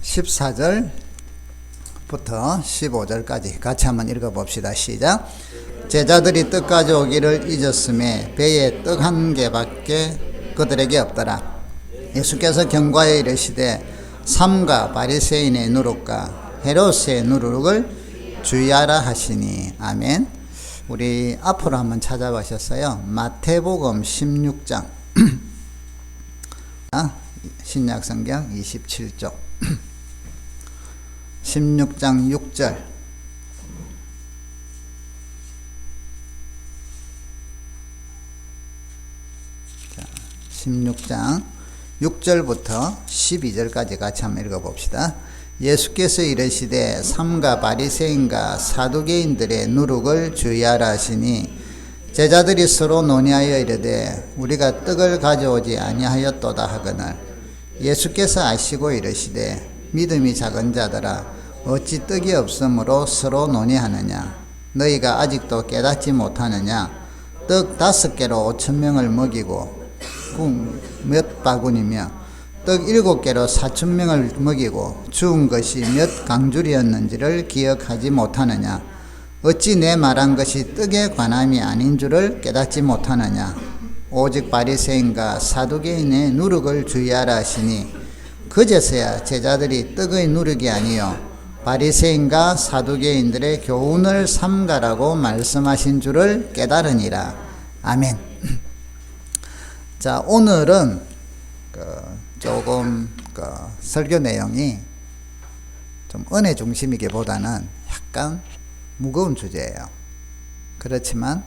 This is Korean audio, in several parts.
14절부터 15절까지 같이 한번 읽어봅시다. 시작. 제자들이 떡 가져오기를 잊었음에 배에 떡 한 개밖에 그들에게 없더라. 예수께서 경과에 이르시되 삼가 바리새인의 누룩과 헤롯의 누룩을 주의하라 하시니. 아멘. 우리 앞으로 한번 찾아보셨어요. 마태복음 16장 신약성경 27쪽 16장 6절. 자, 16장 6절부터 12절까지 같이 한번 읽어봅시다. 예수께서 이르시되 삼가 바리새인과 사두개인들의 누룩을 주의하라 하시니 제자들이 서로 논의하여 이르되 우리가 떡을 가져오지 아니하였도다 하거늘 예수께서 아시고 이르시되 믿음이 작은 자들아 어찌 떡이 없으므로 서로 논의하느냐. 너희가 아직도 깨닫지 못하느냐. 떡 5개로 5,000명을 먹이고 국 몇 바구니며 떡 7개로 4,000명을 먹이고 주운 것이 몇 강줄이었는지를 기억하지 못하느냐. 어찌 내 말한 것이 떡에 관함이 아닌 줄을 깨닫지 못하느냐. 오직 바리새인과 사두개인의 누룩을 주의하라 하시니 그제서야 제자들이 떡의 누룩이 아니요 바리새인과 사두개인들의 교훈을 삼가라고 말씀하신 줄을 깨달으니라. 아멘. 자, 오늘은 조금 설교 내용이 좀 은혜 중심이기보다는 약간 무거운 주제예요. 그렇지만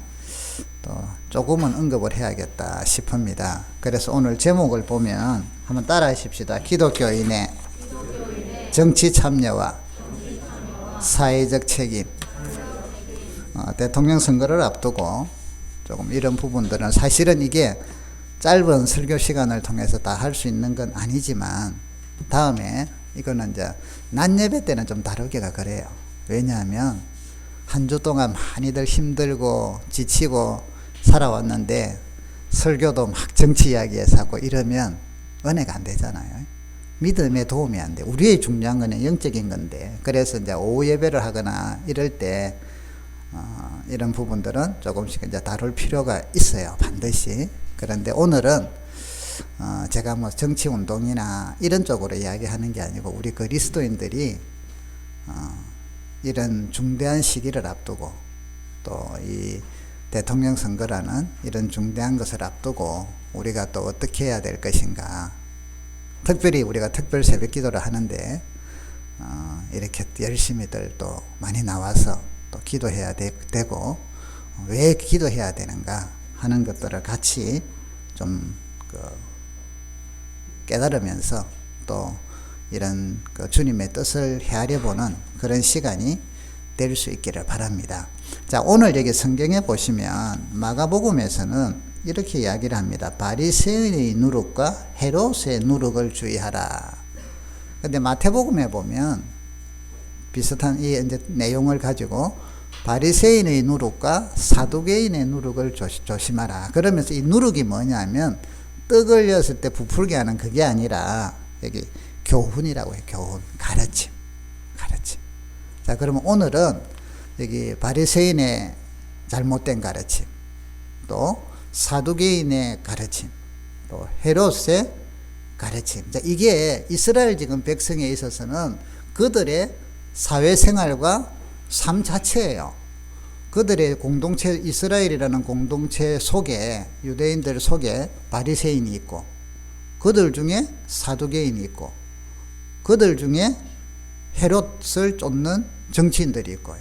또 조금은 언급을 해야겠다 싶습니다. 그래서 오늘 제목을 보면 한번 따라 하십시다. 기독교인의 정치 참여와 사회적 책임. 대통령 선거를 앞두고 조금 이런 부분들은 사실은 이게 짧은 설교 시간을 통해서 다 할 수 있는 건 아니지만 다음에 이거는 이제 낮 예배 때는 좀 다루기가 그래요. 왜냐하면 한 주 동안 많이들 힘들고 지치고 살아왔는데 설교도 막 정치 이야기해서 하고 이러면 은혜가 안 되잖아요. 믿음에 도움이 안 돼. 우리의 중요한 거는 영적인 건데. 그래서 이제 오후 예배를 하거나 이럴 때 이런 부분들은 조금씩 이제 다룰 필요가 있어요. 반드시. 그런데 오늘은 제가 뭐 정치 운동이나 이런 쪽으로 이야기하는 게 아니고 우리 그리스도인들이 이런 중대한 시기를 앞두고 또 이 대통령 선거라는 이런 중대한 것을 앞두고 우리가 또 어떻게 해야 될 것인가. 특별히 우리가 특별 새벽 기도를 하는데 이렇게 열심히들 또 많이 나와서 또 기도해야 되고 왜 기도해야 되는가 하는 것들을 같이 좀 깨달으면서 또 이런 주님의 뜻을 헤아려 보는 그런 시간이 될 수 있기를 바랍니다. 자, 오늘 여기 성경에 보시면 마가복음에서는 이렇게 이야기를 합니다. 바리새인의 누룩과 헤롯의 누룩을 주의하라. 근데 마태복음에 보면 비슷한 이 이제 내용을 가지고 바리새인의 누룩과 사두개인의 누룩을 조심하라. 그러면서 이 누룩이 뭐냐면 떡을 였을 때 부풀게 하는 그게 아니라 여기 교훈이라고 해요. 교훈, 가르침. 자, 그러면 오늘은 여기 바리새인의 잘못된 가르침, 또 사두개인의 가르침, 또 헤롯의 가르침. 자, 이게 이스라엘 지금 백성에 있어서는 그들의 사회생활과 삶 자체예요. 그들의 공동체, 이스라엘이라는 공동체 속에, 유대인들 속에 바리새인이 있고 그들 중에 사두개인이 있고 그들 중에 헤롯을 쫓는 정치인들이 있고요.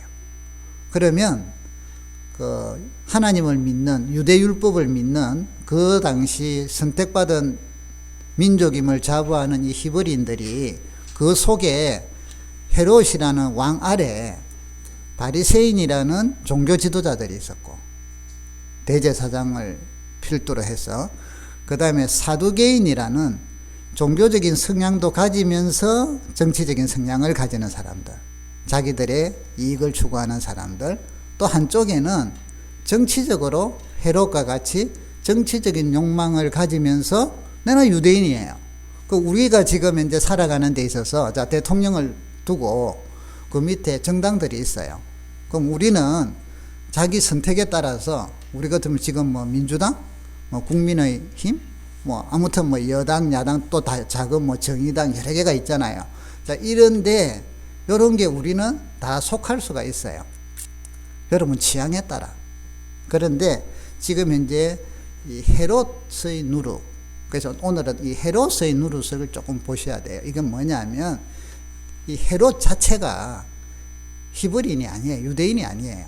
그러면 하나님을 믿는, 유대율법을 믿는 그 당시 선택받은 민족임을 자부하는 이 히브리인들이 그 속에 헤롯이라는 왕 아래 바리새인이라는 종교 지도자들이 있었고 대제사장을 필두로 해서 그 다음에 사두개인이라는 종교적인 성향도 가지면서 정치적인 성향을 가지는 사람들, 자기들의 이익을 추구하는 사람들, 또 한쪽에는 정치적으로 헤롯과 같이 정치적인 욕망을 가지면서 내가 유대인이에요. 그 우리가 지금 현재 살아가는 데 있어서 자, 대통령을 두고 그 밑에 정당들이 있어요. 그럼 우리는 자기 선택에 따라서 우리 같으면 지금 뭐 민주당, 뭐 국민의힘, 뭐 아무튼 뭐 여당, 야당 또 다 작은 뭐 정의당 여러 개가 있잖아요. 자, 이런데 이런 게 우리는 다 속할 수가 있어요. 여러분 취향에 따라. 그런데 지금 현재 이 헤롯의 누룩, 그래서 오늘은 이 헤롯의 누룩을 조금 보셔야 돼요. 이건 뭐냐면 이 헤롯 자체가 히브리인이 아니에요. 유대인이 아니에요.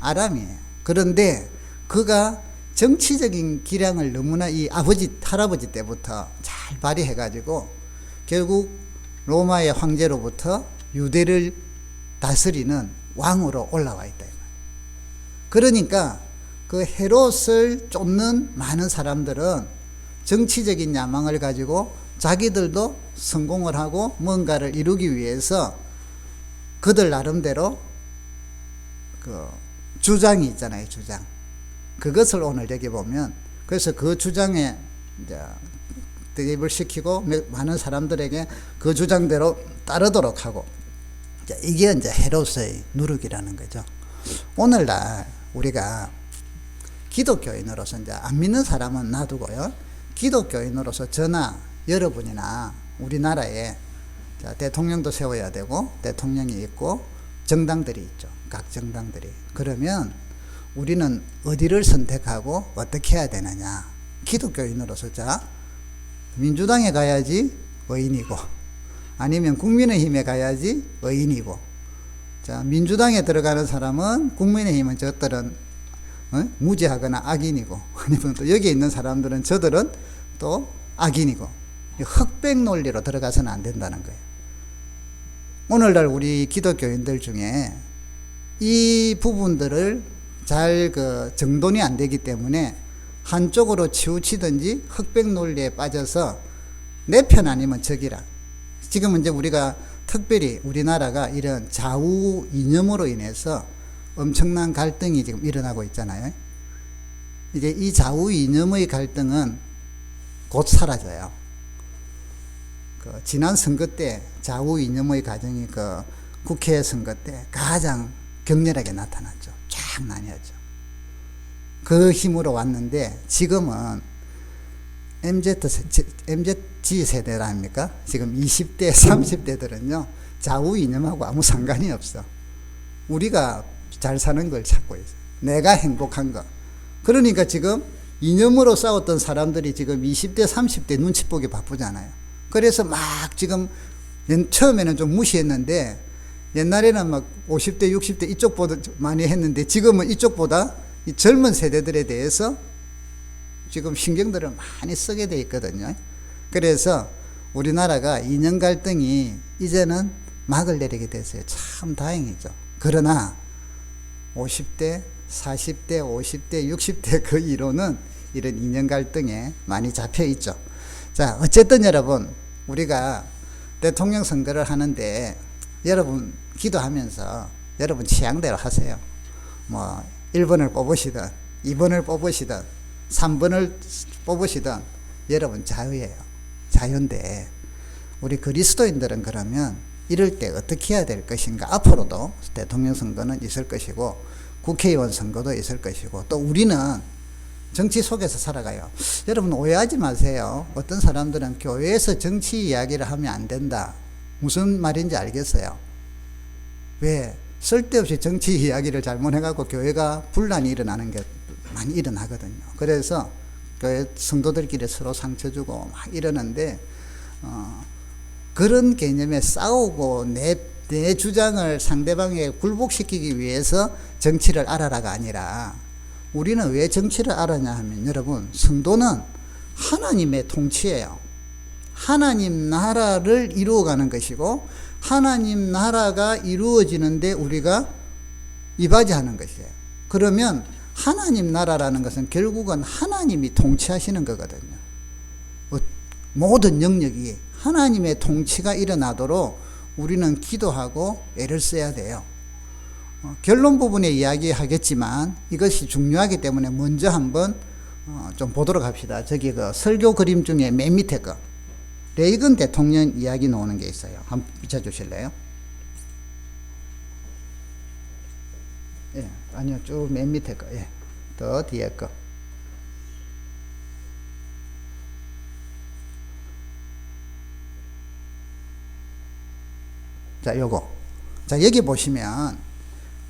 아람이에요. 그런데 그가 정치적인 기량을 너무나 이 아버지, 할아버지 때부터 잘 발휘해가지고 결국 로마의 황제로부터 유대를 다스리는 왕으로 올라와 있다. 그러니까 그 헤롯을 쫓는 많은 사람들은 정치적인 야망을 가지고 자기들도 성공을 하고 뭔가를 이루기 위해서 그들 나름대로 그 주장이 있잖아요. 주장. 그것을 오늘 여기 보면, 그래서 그 주장에 이제 대입을 시키고 많은 사람들에게 그 주장대로 따르도록 하고, 이게 이제 헤롯의 누룩이라는 거죠. 오늘날 우리가 기독교인으로서 이제 안 믿는 사람은 놔두고요. 기독교인으로서 저나 여러분이나 우리나라에 자, 대통령도 세워야 되고 대통령이 있고 정당들이 있죠. 각 정당들이. 그러면 우리는 어디를 선택하고 어떻게 해야 되느냐. 기독교인으로서 자, 민주당에 가야지 의인이고, 아니면 국민의힘에 가야지 의인이고, 자, 민주당에 들어가는 사람은 국민의힘은 저들은 무죄하거나 악인이고, 아니면 또 여기 있는 사람들은 저들은 또 악인이고, 흑백 논리로 들어가서는 안 된다는 거예요. 오늘날 우리 기독교인들 중에 이 부분들을 잘 정돈이 안 되기 때문에 한쪽으로 치우치든지 흑백 논리에 빠져서 내 편 아니면 적이라. 지금 이제 우리가 특별히 우리나라가 이런 좌우 이념으로 인해서 엄청난 갈등이 지금 일어나고 있잖아요. 이제 이 좌우 이념의 갈등은 곧 사라져요. 지난 선거 때 좌우 이념의 과정이 국회 선거 때 가장 격렬하게 나타났죠. 쫙 나뉘었죠. 그 힘으로 왔는데 지금은 MZ 세대라 합니까? 지금 20대, 30대들은요, 좌우 이념하고 아무 상관이 없어. 우리가 잘 사는 걸 찾고 있어요. 내가 행복한 거. 그러니까 지금 이념으로 싸웠던 사람들이 지금 20대, 30대 눈치 보기 바쁘잖아요. 그래서 막 지금 처음에는 좀 무시했는데 옛날에는 막 50대, 60대 이쪽보다 많이 했는데 지금은 이쪽보다 이 젊은 세대들에 대해서 지금 신경들을 많이 쓰게 돼 있거든요. 그래서 우리나라가 이념 갈등이 이제는 막을 내리게 됐어요. 참 다행이죠. 그러나 50대, 40대, 50대, 60대 그 이론은 이런 이념 갈등에 많이 잡혀 있죠. 자, 어쨌든 여러분, 우리가 대통령 선거를 하는데 여러분 기도하면서 여러분 취향대로 하세요. 뭐 1번을 뽑으시든 2번을 뽑으시든 3번을 뽑으시든 여러분 자유예요. 자유인데 우리 그리스도인들은 그러면 이럴 때 어떻게 해야 될 것인가. 앞으로도 대통령 선거는 있을 것이고 국회의원 선거도 있을 것이고 또 우리는 정치 속에서 살아가요. 여러분 오해하지 마세요. 어떤 사람들은 교회에서 정치 이야기를 하면 안 된다. 무슨 말인지 알겠어요. 왜? 쓸데없이 정치 이야기를 잘못해갖고 교회가 분란이 일어나는 게 많이 일어나거든요. 그래서 교회 성도들끼리 서로 상처 주고 막 이러는데 그런 개념에 싸우고 내 주장을 상대방에 굴복시키기 위해서 정치를 알아라가 아니라 우리는 왜 정치를 알았냐 하면 여러분 성도는 하나님의 통치예요. 하나님 나라를 이루어가는 것이고 하나님 나라가 이루어지는데 우리가 이바지하는 것이에요. 그러면 하나님 나라라는 것은 결국은 하나님이 통치하시는 거거든요. 모든 영역이 하나님의 통치가 일어나도록 우리는 기도하고 애를 써야 돼요. 결론 부분에 이야기하겠지만 이것이 중요하기 때문에 먼저 한번 좀 보도록 합시다. 저기 설교 그림 중에 맨 밑에 거 레이건 대통령 이야기 나오는 게 있어요. 한번 비춰주실래요? 예, 아니요, 쭉 맨 밑에 거, 예, 더 뒤에 거. 자, 요거. 자, 여기 보시면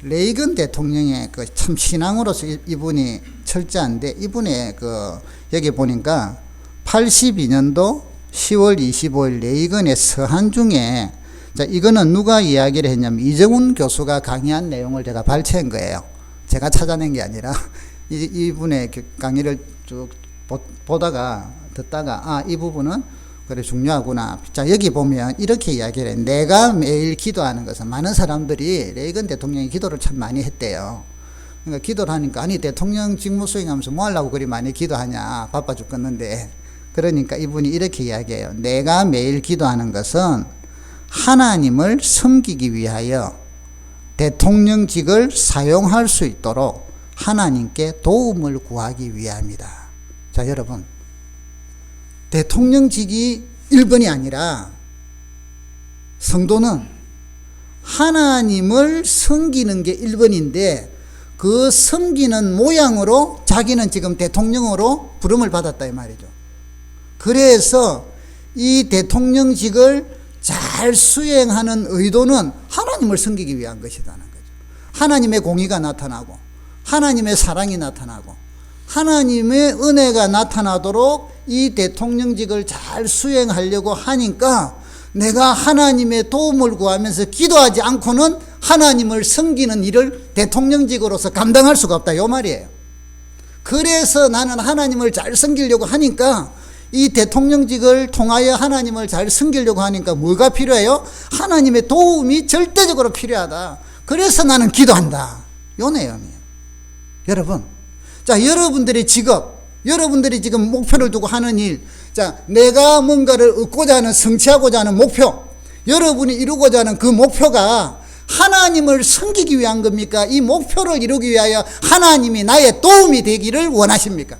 레이건 대통령의 그 참 신앙으로서 이분이 철저한데, 이분의 그 여기 보니까 82년도 10월 25일 레이건의 서한 중에, 자, 이거는 누가 이야기를 했냐면 이정훈 교수가 강의한 내용을 제가 발췌한 거예요. 제가 찾아낸 게 아니라 이분의 강의를 쭉 보다가 듣다가, 아, 이 부분은 그래 중요하구나. 자, 여기 보면 이렇게 이야기를 해. 내가 매일 기도하는 것은, 많은 사람들이 레이건 대통령이 기도를 참 많이 했대요. 그러니까 기도를 하니까, 아니 대통령 직무 수행하면서 뭐 하려고 그리 많이 기도하냐, 바빠 죽겠는데. 그러니까 이분이 이렇게 이야기해요. 내가 매일 기도하는 것은 하나님을 섬기기 위하여 대통령직을 사용할 수 있도록 하나님께 도움을 구하기 위함이다. 자, 여러분, 대통령직이 1번이 아니라 성도는 하나님을 섬기는 게 1번인데, 그 섬기는 모양으로 자기는 지금 대통령으로 부름을 받았다 이 말이죠. 그래서 이 대통령직을 잘 수행하는 의도는 하나님을 섬기기 위한 것이라는 거죠. 하나님의 공의가 나타나고, 하나님의 사랑이 나타나고, 하나님의 은혜가 나타나도록 이 대통령직을 잘 수행하려고 하니까, 내가 하나님의 도움을 구하면서 기도하지 않고는 하나님을 섬기는 일을 대통령직으로서 감당할 수가 없다 이 말이에요. 그래서 나는 하나님을 잘 섬기려고 하니까, 이 대통령직을 통하여 하나님을 잘 섬기려고 하니까 뭐가 필요해요? 하나님의 도움이 절대적으로 필요하다. 그래서 나는 기도한다. 요 내용이에요. 여러분, 자, 여러분들의 직업, 여러분들이 지금 목표를 두고 하는 일, 자, 내가 뭔가를 얻고자 하는, 성취하고자 하는 목표, 여러분이 이루고자 하는 그 목표가 하나님을 섬기기 위한 겁니까? 이 목표를 이루기 위하여 하나님이 나의 도움이 되기를 원하십니까?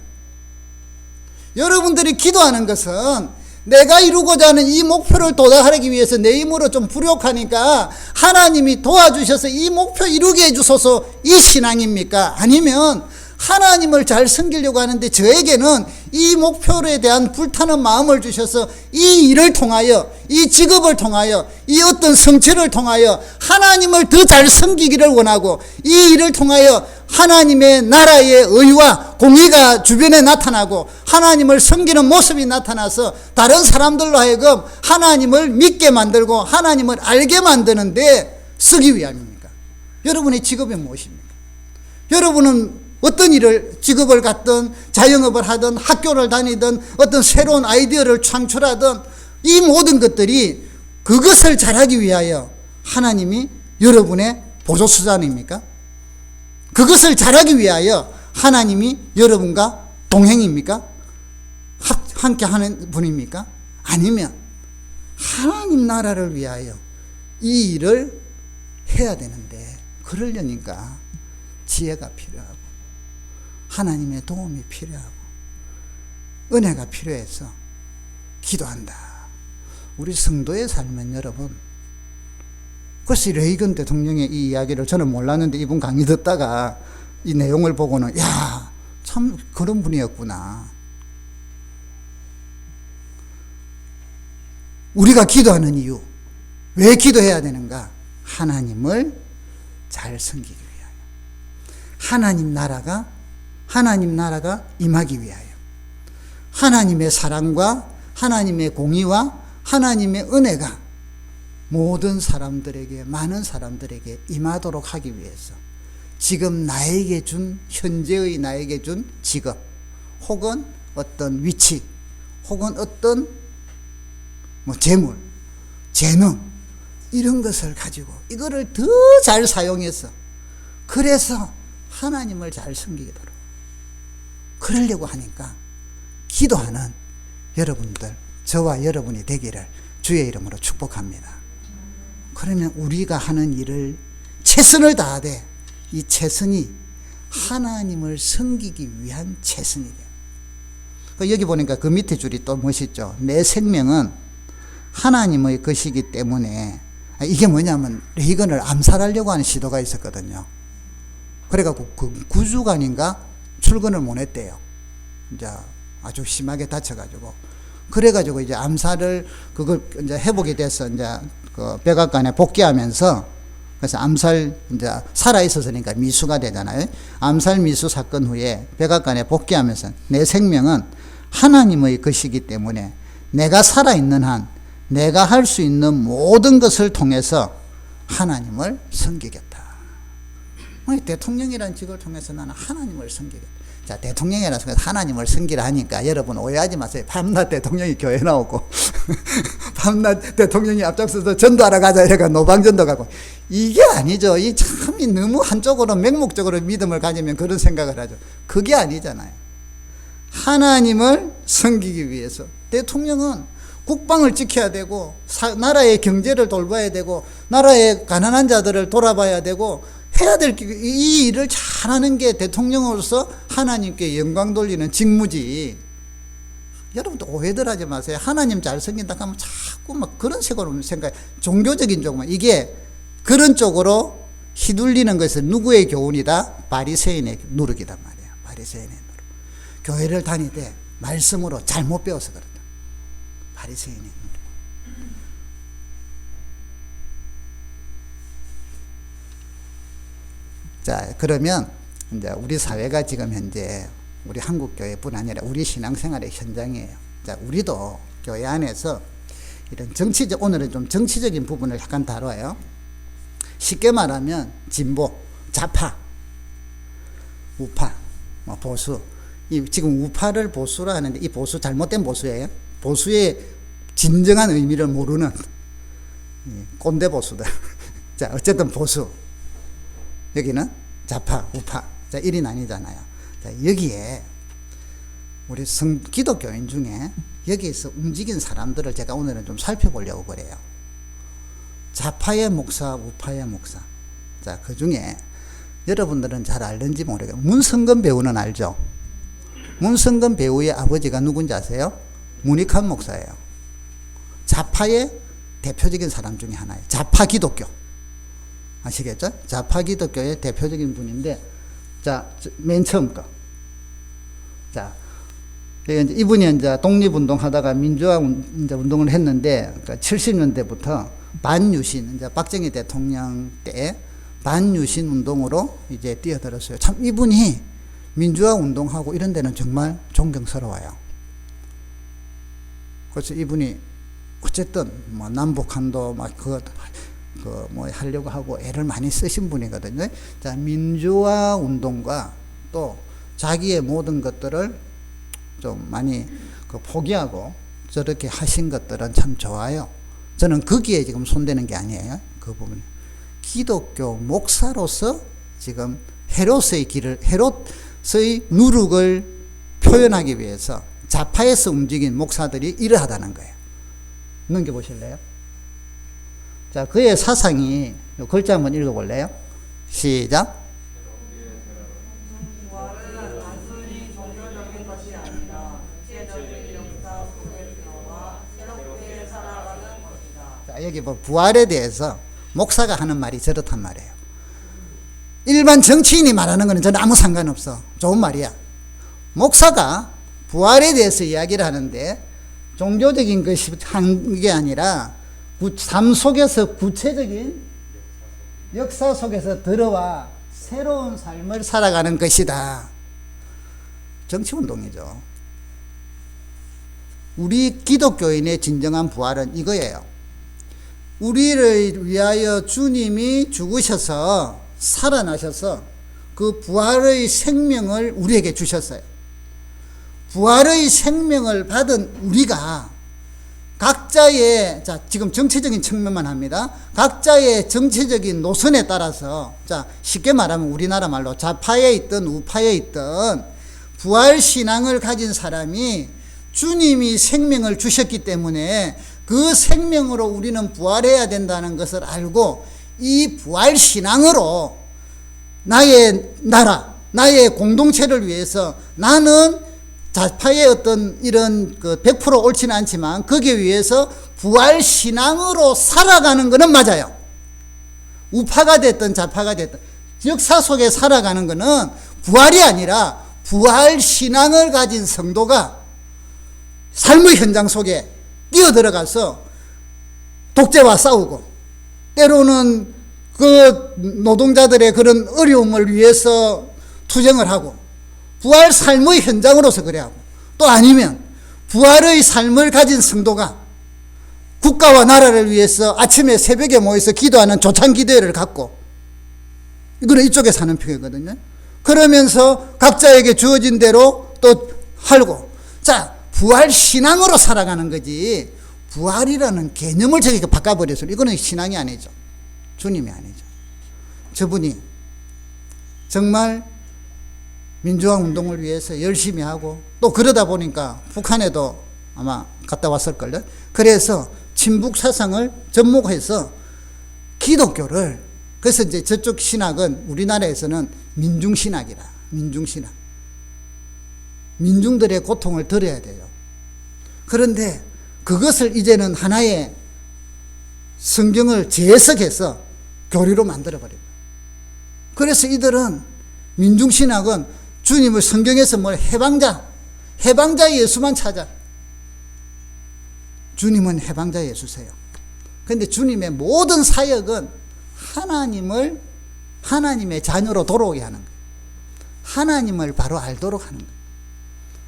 여러분들이 기도하는 것은 내가 이루고자 하는 이 목표를 도달하기 위해서 내 힘으로 좀 부족하니까 하나님이 도와주셔서 이 목표 이루게 해주소서, 이 신앙입니까? 아니면 하나님을 잘 섬기려고 하는데 저에게는 이 목표에 대한 불타는 마음을 주셔서 이 일을 통하여, 이 직업을 통하여, 이 어떤 성취를 통하여 하나님을 더 잘 섬기기를 원하고, 이 일을 통하여 하나님의 나라의 의와 공의가 주변에 나타나고 하나님을 섬기는 모습이 나타나서 다른 사람들로 하여금 하나님을 믿게 만들고 하나님을 알게 만드는데 쓰기 위함입니까? 여러분의 직업이 무엇입니까? 여러분은 어떤 일을, 직업을 갖든 자영업을 하든 학교를 다니든 어떤 새로운 아이디어를 창출하든, 이 모든 것들이 그것을 잘하기 위하여 하나님이 여러분의 보조수단입니까? 그것을 잘하기 위하여 하나님이 여러분과 동행입니까? 함께 하는 분입니까? 아니면 하나님 나라를 위하여 이 일을 해야 되는데, 그러려니까 지혜가 필요하고 하나님의 도움이 필요하고 은혜가 필요해서 기도한다. 우리 성도의 삶은 여러분, 그것이 레이건 대통령의 이 이야기를 저는 몰랐는데 이분 강의 듣다가 이 내용을 보고는, 야, 참 그런 분이었구나. 우리가 기도하는 이유, 왜 기도해야 되는가? 하나님을 잘 섬기기 위하여, 하나님 나라가 임하기 위하여, 하나님의 사랑과 하나님의 공의와 하나님의 은혜가 모든 사람들에게, 많은 사람들에게 임하도록 하기 위해서 지금 나에게 준, 현재의 나에게 준 직업 혹은 어떤 위치 혹은 어떤 재물, 재능, 이런 것을 가지고 이거를 더 잘 사용해서, 그래서 하나님을 잘 섬기도록 그러려고 하니까 기도하는 여러분들, 저와 여러분이 되기를 주의 이름으로 축복합니다. 그러면 우리가 하는 일을 최선을 다하되 이 최선이 하나님을 섬기기 위한 최선이 돼요. 여기 보니까 그 밑에 줄이 또 멋있죠. 내 생명은 하나님의 것이기 때문에 이게 뭐냐면 레이건을 암살하려고 하는 시도가 있었거든요. 그래갖고 그 구주관인가 출근을 못 했대요. 이제 아주 심하게 다쳐가지고. 그래가지고 이제 암살을 그걸 이제 회복이 돼서 이제 그 백악관에 복귀하면서 그래서 암살 이제 살아 있었으니까 미수가 되잖아요. 암살 미수 사건 후에 백악관에 복귀하면서 내 생명은 하나님의 것이기 때문에 내가 살아 있는 한 내가 할 수 있는 모든 것을 통해서 하나님을 섬기겠다. 대통령이라는 직을 통해서 나는 하나님을 섬기겠다. 자, 대통령이라서 하나님을 섬기라 하니까 여러분 오해하지 마세요. 밤낮 대통령이 교회 나오고 밤낮 대통령이 앞장서서 전도하러 가자 이래가 노방전도 가고 이게 아니죠. 이 참이 너무 한쪽으로 맹목적으로 믿음을 가지면 그런 생각을 하죠. 그게 아니잖아요. 하나님을 섬기기 위해서 대통령은 국방을 지켜야 되고 나라의 경제를 돌봐야 되고 나라의 가난한 자들을 돌아봐야 되고 해야 될 이 일을 잘하는 게 대통령으로서 하나님께 영광 돌리는 직무지. 여러분도 오해들 하지 마세요. 하나님 잘 섬긴다 하면 자꾸 막 그런 식으로 생각해. 종교적인 쪽만. 이게 그런 쪽으로 휘둘리는 것은 누구의 교훈이다? 바리새인의 누룩이단 말이에요. 바리새인의 누룩. 교회를 다닐 때 말씀으로 잘못 배워서 그렇다. 바리새인의 누룩. 자, 그러면 이제 우리 사회가 지금 현재 우리 한국교회뿐 아니라 우리 신앙생활의 현장이에요. 자, 우리도 교회 안에서 이런 정치적, 오늘은 좀 정치적인 부분을 약간 다뤄요. 쉽게 말하면 진보, 좌파, 우파, 보수. 지금 우파를 보수라 하는데 이 보수 잘못된 보수예요. 보수의 진정한 의미를 모르는 꼰대 보수들. 자, 어쨌든 보수. 여기는 좌파, 우파. 자, 일이 나뉘잖아요. 자, 여기에 우리 기독교인 중에 여기에서 움직인 사람들을 제가 오늘은 좀 살펴보려고 그래요. 좌파의 목사, 우파의 목사. 자, 그 중에 여러분들은 잘 알는지 모르겠어요. 문성근 배우는 알죠? 문성근 배우의 아버지가 누군지 아세요? 문익환 목사예요. 좌파의 대표적인 사람 중에 하나예요. 좌파 기독교. 아시겠죠? 좌파 기독교의 대표적인 분인데, 자, 맨 처음 거. 자, 이분이 이제 독립운동 하다가 민주화 운동을 했는데, 그러니까 70년대부터 반유신, 이제 박정희 대통령 때 반유신 운동으로 이제 뛰어들었어요. 참, 이분이 민주화 운동하고 이런 데는 정말 존경스러워요. 그래서 이분이 어쨌든 뭐 남북한도 막 뭐 하려고 하고 애를 많이 쓰신 분이거든요. 자, 민주화 운동과 또 자기의 모든 것들을 좀 많이 포기하고 저렇게 하신 것들은 참 좋아요. 저는 거기에 지금 손대는 게 아니에요. 그 부분. 기독교 목사로서 지금 헤롯의 누룩을 표현하기 위해서 좌파에서 움직인 목사들이 이러하다는 거예요. 넘겨보실래요? 자, 그의 사상이, 글자 한번 읽어볼래요? 시작. 자, 여기 뭐 부활에 대해서 목사가 하는 말이 저렇단 말이에요. 일반 정치인이 말하는 거는 저는 아무 상관없어. 좋은 말이야. 목사가 부활에 대해서 이야기를 하는데 종교적인 것이 한 게 아니라 삶 속에서 구체적인 역사 속에서 들어와 새로운 삶을 살아가는 것이다. 정치운동이죠. 우리 기독교인의 진정한 부활은 이거예요. 우리를 위하여 주님이 죽으셔서 살아나셔서 그 부활의 생명을 우리에게 주셨어요. 부활의 생명을 받은 우리가 각자의, 자, 지금 정치적인 측면만 합니다. 각자의 정치적인 노선에 따라서, 자, 쉽게 말하면 우리나라 말로 좌파에 있든 우파에 있든 부활신앙을 가진 사람이 주님이 생명을 주셨기 때문에 그 생명으로 우리는 부활해야 된다는 것을 알고 이 부활신앙으로 나의 나라, 나의 공동체를 위해서 나는 좌파의 어떤 이런 그 100% 옳지는 않지만 거기에 의해서 부활 신앙으로 살아가는 것은 맞아요. 우파가 됐든 좌파가 됐든 역사 속에 살아가는 것은 부활이 아니라 부활 신앙을 가진 성도가 삶의 현장 속에 뛰어들어가서 독재와 싸우고 때로는 그 노동자들의 그런 어려움을 위해서 투쟁을 하고 부활 삶의 현장으로서 그래 하고 또 아니면 부활의 삶을 가진 성도가 국가와 나라를 위해서 아침에 새벽에 모여서 기도하는 조찬 기도회를 갖고 이거는 이쪽에 사는 표현이거든요. 그러면서 각자에게 주어진 대로 또 하고 자 부활 신앙으로 살아가는 거지 부활이라는 개념을 저기가 바꿔버려서 이거는 신앙이 아니죠. 주님이 아니죠. 저분이 정말 민주화 운동을 위해서 열심히 하고 또 그러다 보니까 북한에도 아마 갔다 왔을걸요. 그래서 친북 사상을 접목해서 기독교를 그래서 이제 저쪽 신학은 우리나라에서는 민중신학이라 민중신학 민중들의 고통을 덜어야 돼요. 그런데 그것을 이제는 하나의 성경을 재해석해서 교리로 만들어버립니다. 그래서 이들은 민중신학은 주님을 성경에서 뭘 해방자 예수만 찾아. 주님은 해방자 예수세요. 그런데 주님의 모든 사역은 하나님의 자녀로 돌아오게 하는 거예요. 하나님을 바로 알도록 하는 거예요.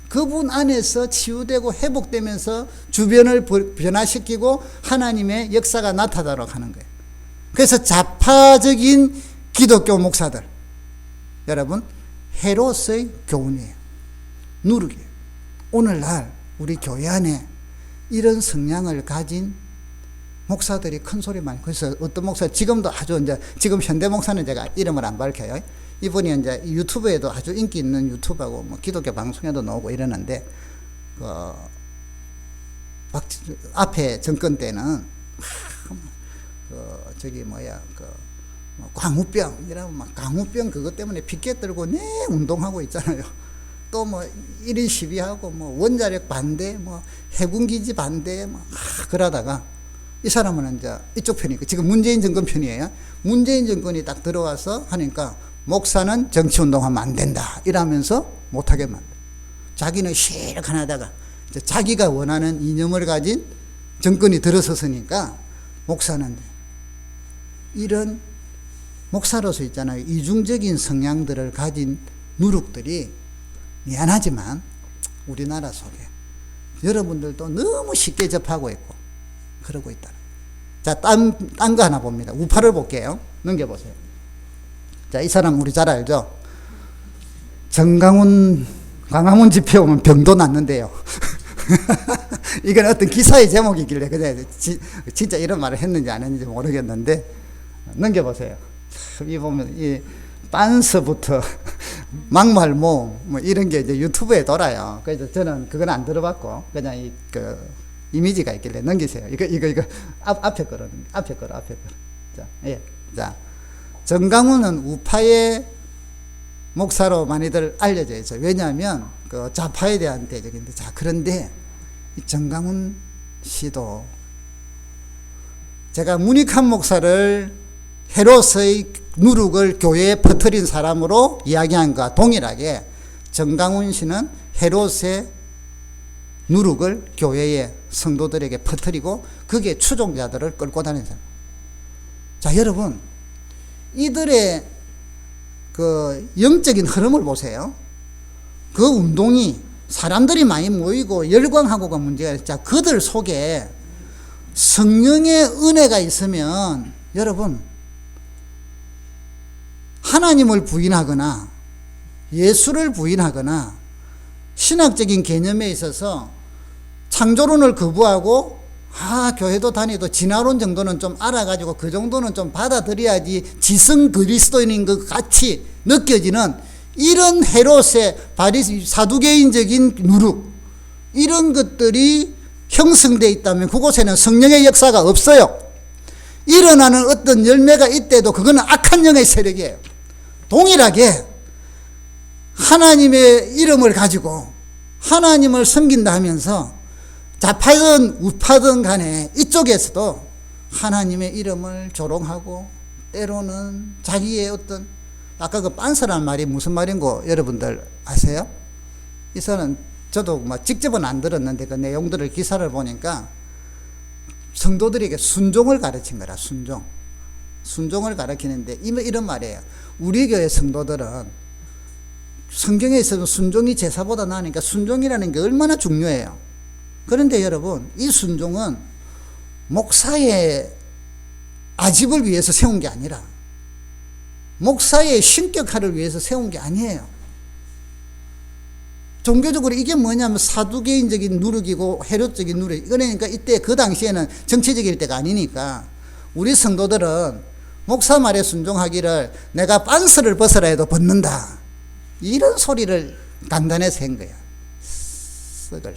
그분 안에서 치유되고 회복되면서 주변을 변화시키고 하나님의 역사가 나타나도록 하는 거예요. 그래서 좌파적인 기독교 목사들 여러분 헤롯의 교훈이에요. 누룩이에요. 오늘날 우리 교회 안에 이런 성향을 가진 목사들이 큰 소리 많이. 그래서 어떤 목사 지금도 아주 이제 지금 현대 목사는 제가 이름을 안 밝혀요. 이분이 이제 유튜브에도 아주 인기 있는 유튜브하고 뭐 기독교 방송에도 나오고 이러는데 앞에 정권 때는 광우병 이러면 막 광우병 그것 때문에 피켓 들고 운동하고 있잖아요. 또 뭐 1인 시위하고 뭐 원자력 반대 뭐 해군기지 반대 뭐 그러다가 이 사람은 이제 이쪽 편이고 지금 문재인 정권 편이에요. 문재인 정권이 딱 들어와서 하니까 목사는 정치운동하면 안 된다 이러면서 못하게 만들어. 자기는 실컷 하다가 자기가 원하는 이념을 가진 정권이 들어섰으니까 목사는 이런 목사로서 있잖아요. 이중적인 성향들을 가진 누룩들이 미안하지만 우리나라 속에 여러분들도 너무 쉽게 접하고 있고 그러고 있다. 자, 딴 거 하나 봅니다. 우파를 볼게요. 넘겨보세요. 자, 이 사람 우리 잘 알죠? 광화문 집회 오면 병도 낫는데요. 이건 어떤 기사의 제목이길래 그냥 진짜 이런 말을 했는지 안 했는지 모르겠는데 넘겨보세요. 이 보면 이 빤스부터 막말모 뭐 이런 게 이제 유튜브에 돌아요. 그래서 저는 그건 안 들어봤고 그냥 이미지가 있길래 넘기세요. 이거 앞에 거로. 자, 예. 자, 정강훈은 우파의 목사로 많이들 알려져 있어요. 왜냐하면 그 좌파에 대한 대적인데 자, 그런데 이 정강훈 씨도 제가 문익환 목사를 헤롯의 누룩을 교회에 퍼뜨린 사람으로 이야기한 것과 동일하게 정강훈 씨는 헤롯의 누룩을 교회의 성도들에게 퍼뜨리고 그게 추종자들을 끌고 다니는 사람. 자, 여러분 이들의 그 영적인 흐름을 보세요. 그 운동이 사람들이 많이 모이고 열광하고가 문제가 있죠. 자, 그들 속에 성령의 은혜가 있으면 여러분 하나님을 부인하거나 예수를 부인하거나 신학적인 개념에 있어서 창조론을 거부하고 교회도 다니도 진화론 정도는 좀 알아가지고 그 정도는 좀 받아들여야지 지성 그리스도인인 것 같이 느껴지는 이런 헤롯의 사두개인적인 누룩 이런 것들이 형성되어 있다면 그곳에는 성령의 역사가 없어요. 일어나는 어떤 열매가 있대도 그거는 악한 영의 세력이에요. 동일하게 하나님의 이름을 가지고 하나님을 섬긴다 하면서 좌파든 우파든 간에 이쪽에서도 하나님의 이름을 조롱하고 때로는 자기의 어떤 아까 그 빤스라는 말이 무슨 말인고 여러분들 아세요? 이서는 저도 뭐 직접은 안 들었는데 그 내용들을 기사를 보니까 성도들에게 순종을 가르친 거라. 순종을 가르치는데 이런 말이에요. 우리 교회 성도들은 성경에 있어서 순종이 제사보다 나으니까 순종이라는 게 얼마나 중요해요. 그런데 여러분, 이 순종은 목사의 아집을 위해서 세운 게 아니라 목사의 신격화를 위해서 세운 게 아니에요. 종교적으로 이게 뭐냐면 사두개인적인 누룩이고 헤롯적인 누룩. 그러니까 이때 그 당시에는 정치적일 때가 아니니까 우리 성도들은 목사 말에 순종하기를 내가 빤스를 벗으라 해도 벗는다. 이런 소리를 간단해서 한 거야. 썩을.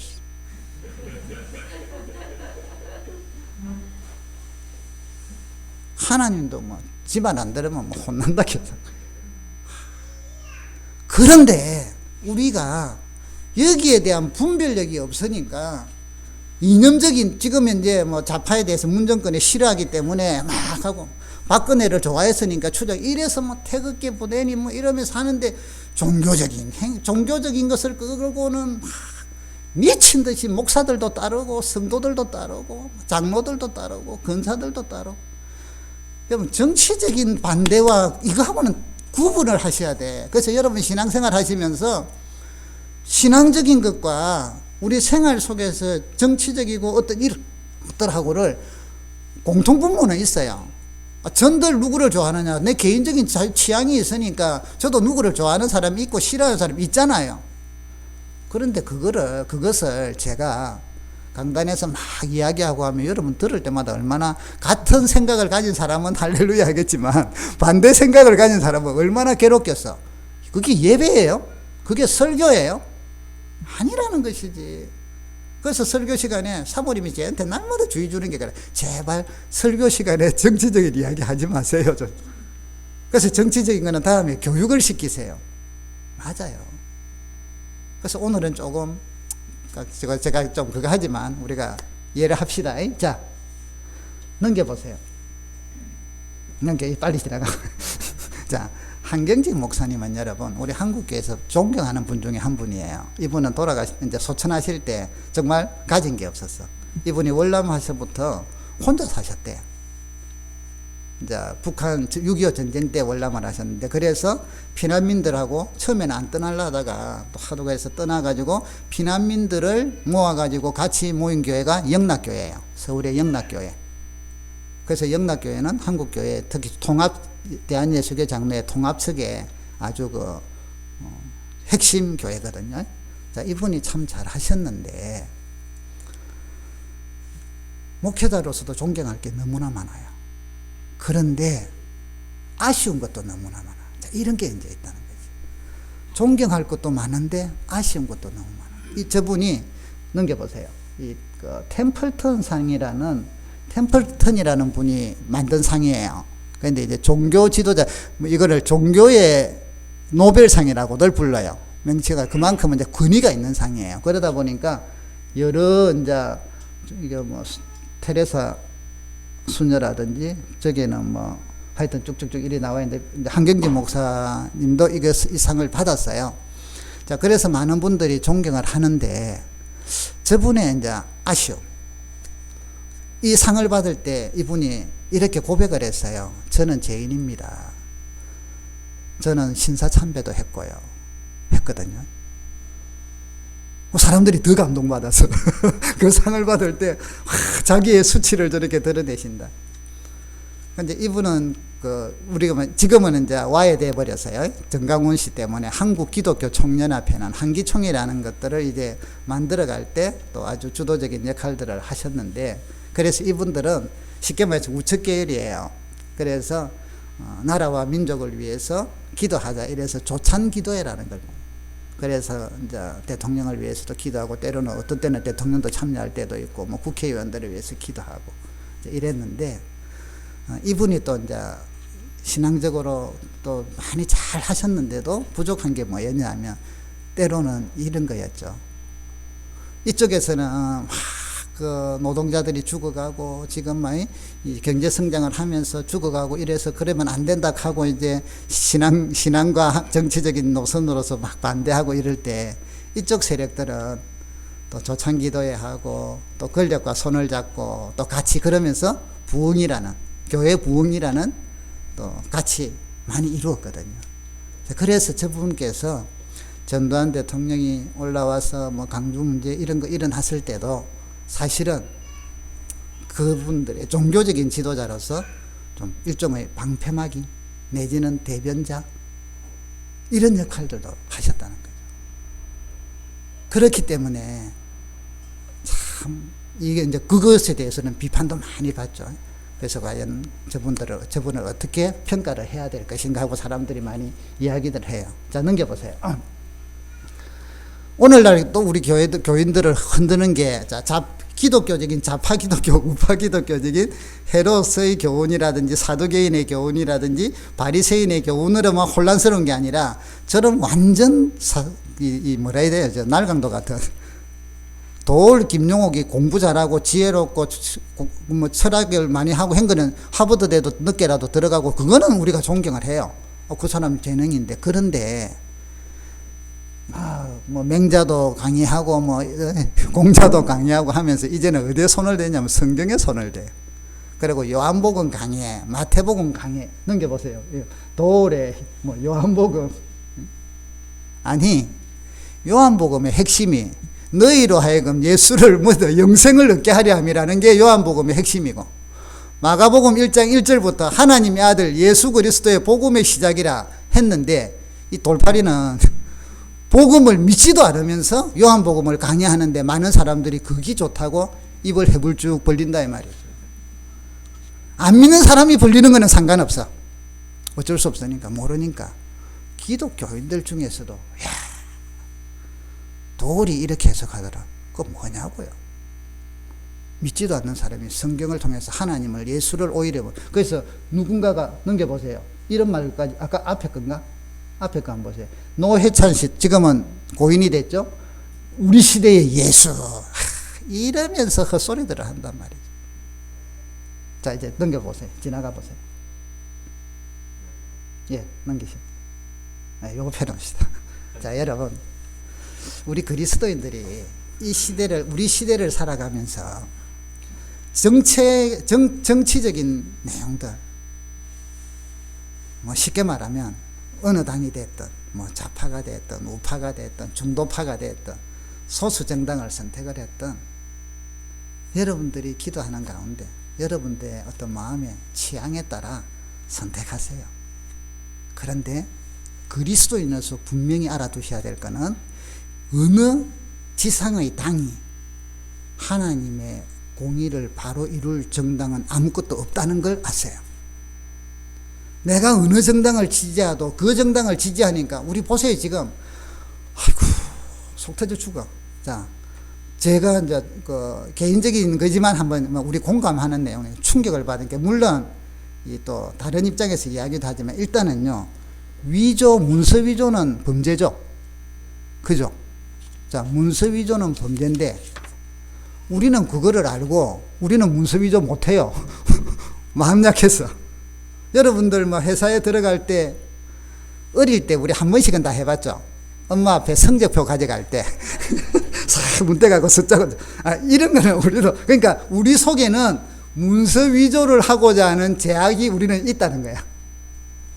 하나님도 뭐 집안 안 들으면 뭐 혼난다 계속. 그런데 우리가 여기에 대한 분별력이 없으니까 이념적인 지금 현재 뭐 좌파에 대해서 문정권에 싫어하기 때문에 막 하고 박근혜를 좋아했으니까 추적 이래서 뭐 태극기 부대니 뭐 이러면서 하는데 종교적인 것을 끌고는 막 미친 듯이 목사들도 따르고 성도들도 따르고 장로들도 따르고 권사들도 따르고. 여러분 정치적인 반대와 이거하고는 구분을 하셔야 돼. 그래서 여러분 신앙생활 하시면서 신앙적인 것과 우리 생활 속에서 정치적이고 어떤 일들하고를 공통분모는 있어요. 전들 누구를 좋아하느냐. 내 개인적인 취향이 있으니까 저도 누구를 좋아하는 사람이 있고 싫어하는 사람이 있잖아요. 그런데 그것을 제가 강단에서 막 이야기하고 하면 여러분 들을 때마다 얼마나 같은 생각을 가진 사람은 할렐루야 하겠지만 반대 생각을 가진 사람은 얼마나 괴롭겠어. 그게 예배예요? 그게 설교예요? 아니라는 것이지. 그래서 설교 시간에 사모님이 저한테 날마다 주의 주는 게 그래. 제발 설교 시간에 정치적인 이야기 하지 마세요. 그래서 정치적인 거는 다음에 교육을 시키세요. 맞아요. 그래서 오늘은 조금 제가 좀 그거 하지만 우리가 이해를 합시다. 자, 넘겨보세요. 빨리 지나가. 자, 한경직 목사님은 여러분 우리 한국교회에서 존경하는 분 중에 한 분이에요. 이분은 이제 소천하실 때 정말 가진 게 없었어. 이분이 월남하셔부터 혼자 사셨대요. 이제 북한 6.25 전쟁 때 월남을 하셨는데 그래서 피난민들하고 처음에는 안 떠나려 하다가 또 하도가 해서 떠나가지고 피난민들을 모아가지고 같이 모인 교회가 영락교회예요. 서울의 영락교회. 그래서 영락교회는 한국교회 특히 대한예수교 장로의 통합측의 아주 핵심 교회거든요. 자, 이분이 참 잘 하셨는데 목회자로서도 존경할 게 너무나 많아요. 그런데 아쉬운 것도 너무나 많아. 자, 이런 게 이제 있다는 거지. 존경할 것도 많은데 아쉬운 것도 너무 많아. 저분이 넘겨보세요. 템플턴 상이라는 템플턴이라는 분이 만든 상이에요. 그런데 이제 종교 지도자 이거를 종교의 노벨상이라고들 불러요. 명칭가 그만큼 이제 권위가 있는 상이에요. 그러다 보니까 여러 이제 이게 뭐 테레사 수녀라든지 저기는 뭐 하여튼 쭉쭉쭉 이리 나와 있는데 한경직 목사님도 이 상을 받았어요. 자, 그래서 많은 분들이 존경을 하는데 저분의 이제 아쉬움. 이 상을 받을 때 이분이 이렇게 고백을 했어요. 저는 죄인입니다. 저는 신사참배도 했거든요. 사람들이 더 감동받아서 그 상을 받을 때 자기의 수치를 저렇게 드러내신다. 근데 이분은 우리가 지금은 이제 와해돼 버렸어요. 정강훈 씨 때문에 한국 기독교 총연합회는 한기총이라는 것들을 이제 만들어갈 때 또 아주 주도적인 역할들을 하셨는데, 그래서 이분들은 쉽게 말해서 우측계열이에요. 그래서 나라와 민족을 위해서 기도하자 이래서 조찬기도회라는 걸. 그래서 이제 대통령을 위해서도 기도하고 때로는 어떤 때는 대통령도 참여할 때도 있고 뭐 국회의원들을 위해서 기도하고 이랬는데, 이분이 또 이제 신앙적으로 또 많이 잘 하셨는데도 부족한 게 뭐였냐면 때로는 이런 거였죠. 이쪽에서는 막 그 노동자들이 죽어가고 지금 막 이 경제 성장을 하면서 죽어가고 이래서 그러면 안 된다 하고 이제 신앙과 정치적인 노선으로서 막 반대하고 이럴 때 이쪽 세력들은 또 조창기도회 하고 또 권력과 손을 잡고 또 같이 그러면서 부흥이라는 교회 부흥이라는 또 같이 많이 이루었거든요. 그래서 저분께서 전두환 대통령이 올라와서 뭐 강주 문제 이런 거 일어났을 때도 사실은 그분들의 종교적인 지도자로서 좀 일종의 방패막이 내지는 대변자 이런 역할들도 하셨다는 거죠. 그렇기 때문에 참 이게 이제 그것에 대해서는 비판도 많이 받죠. 그래서 과연 저분을 어떻게 평가를 해야 될 것인가 하고 사람들이 많이 이야기들 해요. 자, 넘겨보세요. 오늘날 또 우리 교인들을 흔드는 게, 기독교적인 좌파 기독교, 우파 기독교적인 헤롯의 교훈이라든지 사두개인의 교훈이라든지 바리새인의 교훈으로만 혼란스러운 게 아니라 저런 완전 뭐라 해야 돼요? 저 날강도 같은 도올 김용옥이 공부 잘하고 지혜롭고 뭐 철학을 많이 하고 한 거는 하버드대도 늦게라도 들어가고 그거는 우리가 존경을 해요. 그 사람 재능인데 그런데 뭐 맹자도 강의하고 뭐 공자도 강의하고 하면서 이제는 어디에 손을 대냐면 성경에 손을 대요. 그리고 요한복음 강의해, 마태복음 강의해. 넘겨보세요. 도올에 뭐 요한복음 아니 요한복음의 핵심이 너희로 하여금 예수를 뭐더 영생을 얻게 하려 함이라는 게 요한복음의 핵심이고 마가복음 1장 1절부터 하나님의 아들 예수 그리스도의 복음의 시작이라 했는데 이 돌팔이는 복음을 믿지도 않으면서 요한복음을 강의하는데 많은 사람들이 그게 좋다고 입을 해불쭉 벌린다 이 말이죠. 안 믿는 사람이 벌리는 거는 상관없어. 어쩔 수 없으니까 모르니까 기독교인들 중에서도 야 도리 이렇게 해석하더라. 그거 뭐냐고요. 믿지도 않는 사람이 성경을 통해서 하나님을 예수를 오히려 그래서 누군가가 넘겨보세요. 이런 말까지 아까 앞에 건가? 앞에 거 한번 보세요. 노회찬 씨 지금은 고인이 됐죠. 우리 시대의 예수 이러면서 헛소리들을 한단 말이죠. 자 이제 넘겨보세요. 지나가 보세요. 예, 넘기시죠. 요거 펴놓읍시다. 자 여러분 우리 그리스도인들이 우리 시대를 살아가면서 정치적인 내용들, 뭐 쉽게 말하면 어느 당이 됐든, 뭐 좌파가 됐든, 우파가 됐든, 중도파가 됐든, 소수 정당을 선택을 했든, 여러분들이 기도하는 가운데 여러분들의 어떤 마음의 취향에 따라 선택하세요. 그런데 그리스도인으로서 분명히 알아두셔야 될 것은 어느 지상의 당이 하나님의 공의를 바로 이룰 정당은 아무것도 없다는 걸 아세요. 내가 어느 정당을 지지해도 그 정당을 지지하니까 우리 보세요 지금 아이고 속 터져 죽어. 자 제가 이제 그 개인적인 거지만 한번 우리 공감하는 내용에 충격을 받은 게 물론 이 또 다른 입장에서 이야기도 하지만 일단은요 위조 문서 위조는 범죄죠. 그죠? 자 문서 위조는 범죄인데 우리는 그거를 알고 우리는 문서 위조 못해요. 마음 약해서. 여러분들 뭐 회사에 들어갈 때 어릴 때 우리 한 번씩은 다 해봤죠. 엄마 앞에 성적표 가져갈 때 싹 문대가고 숫자고 이런 거는 우리도 그러니까 우리 속에는 문서 위조를 하고자 하는 제약이 우리는 있다는 거야.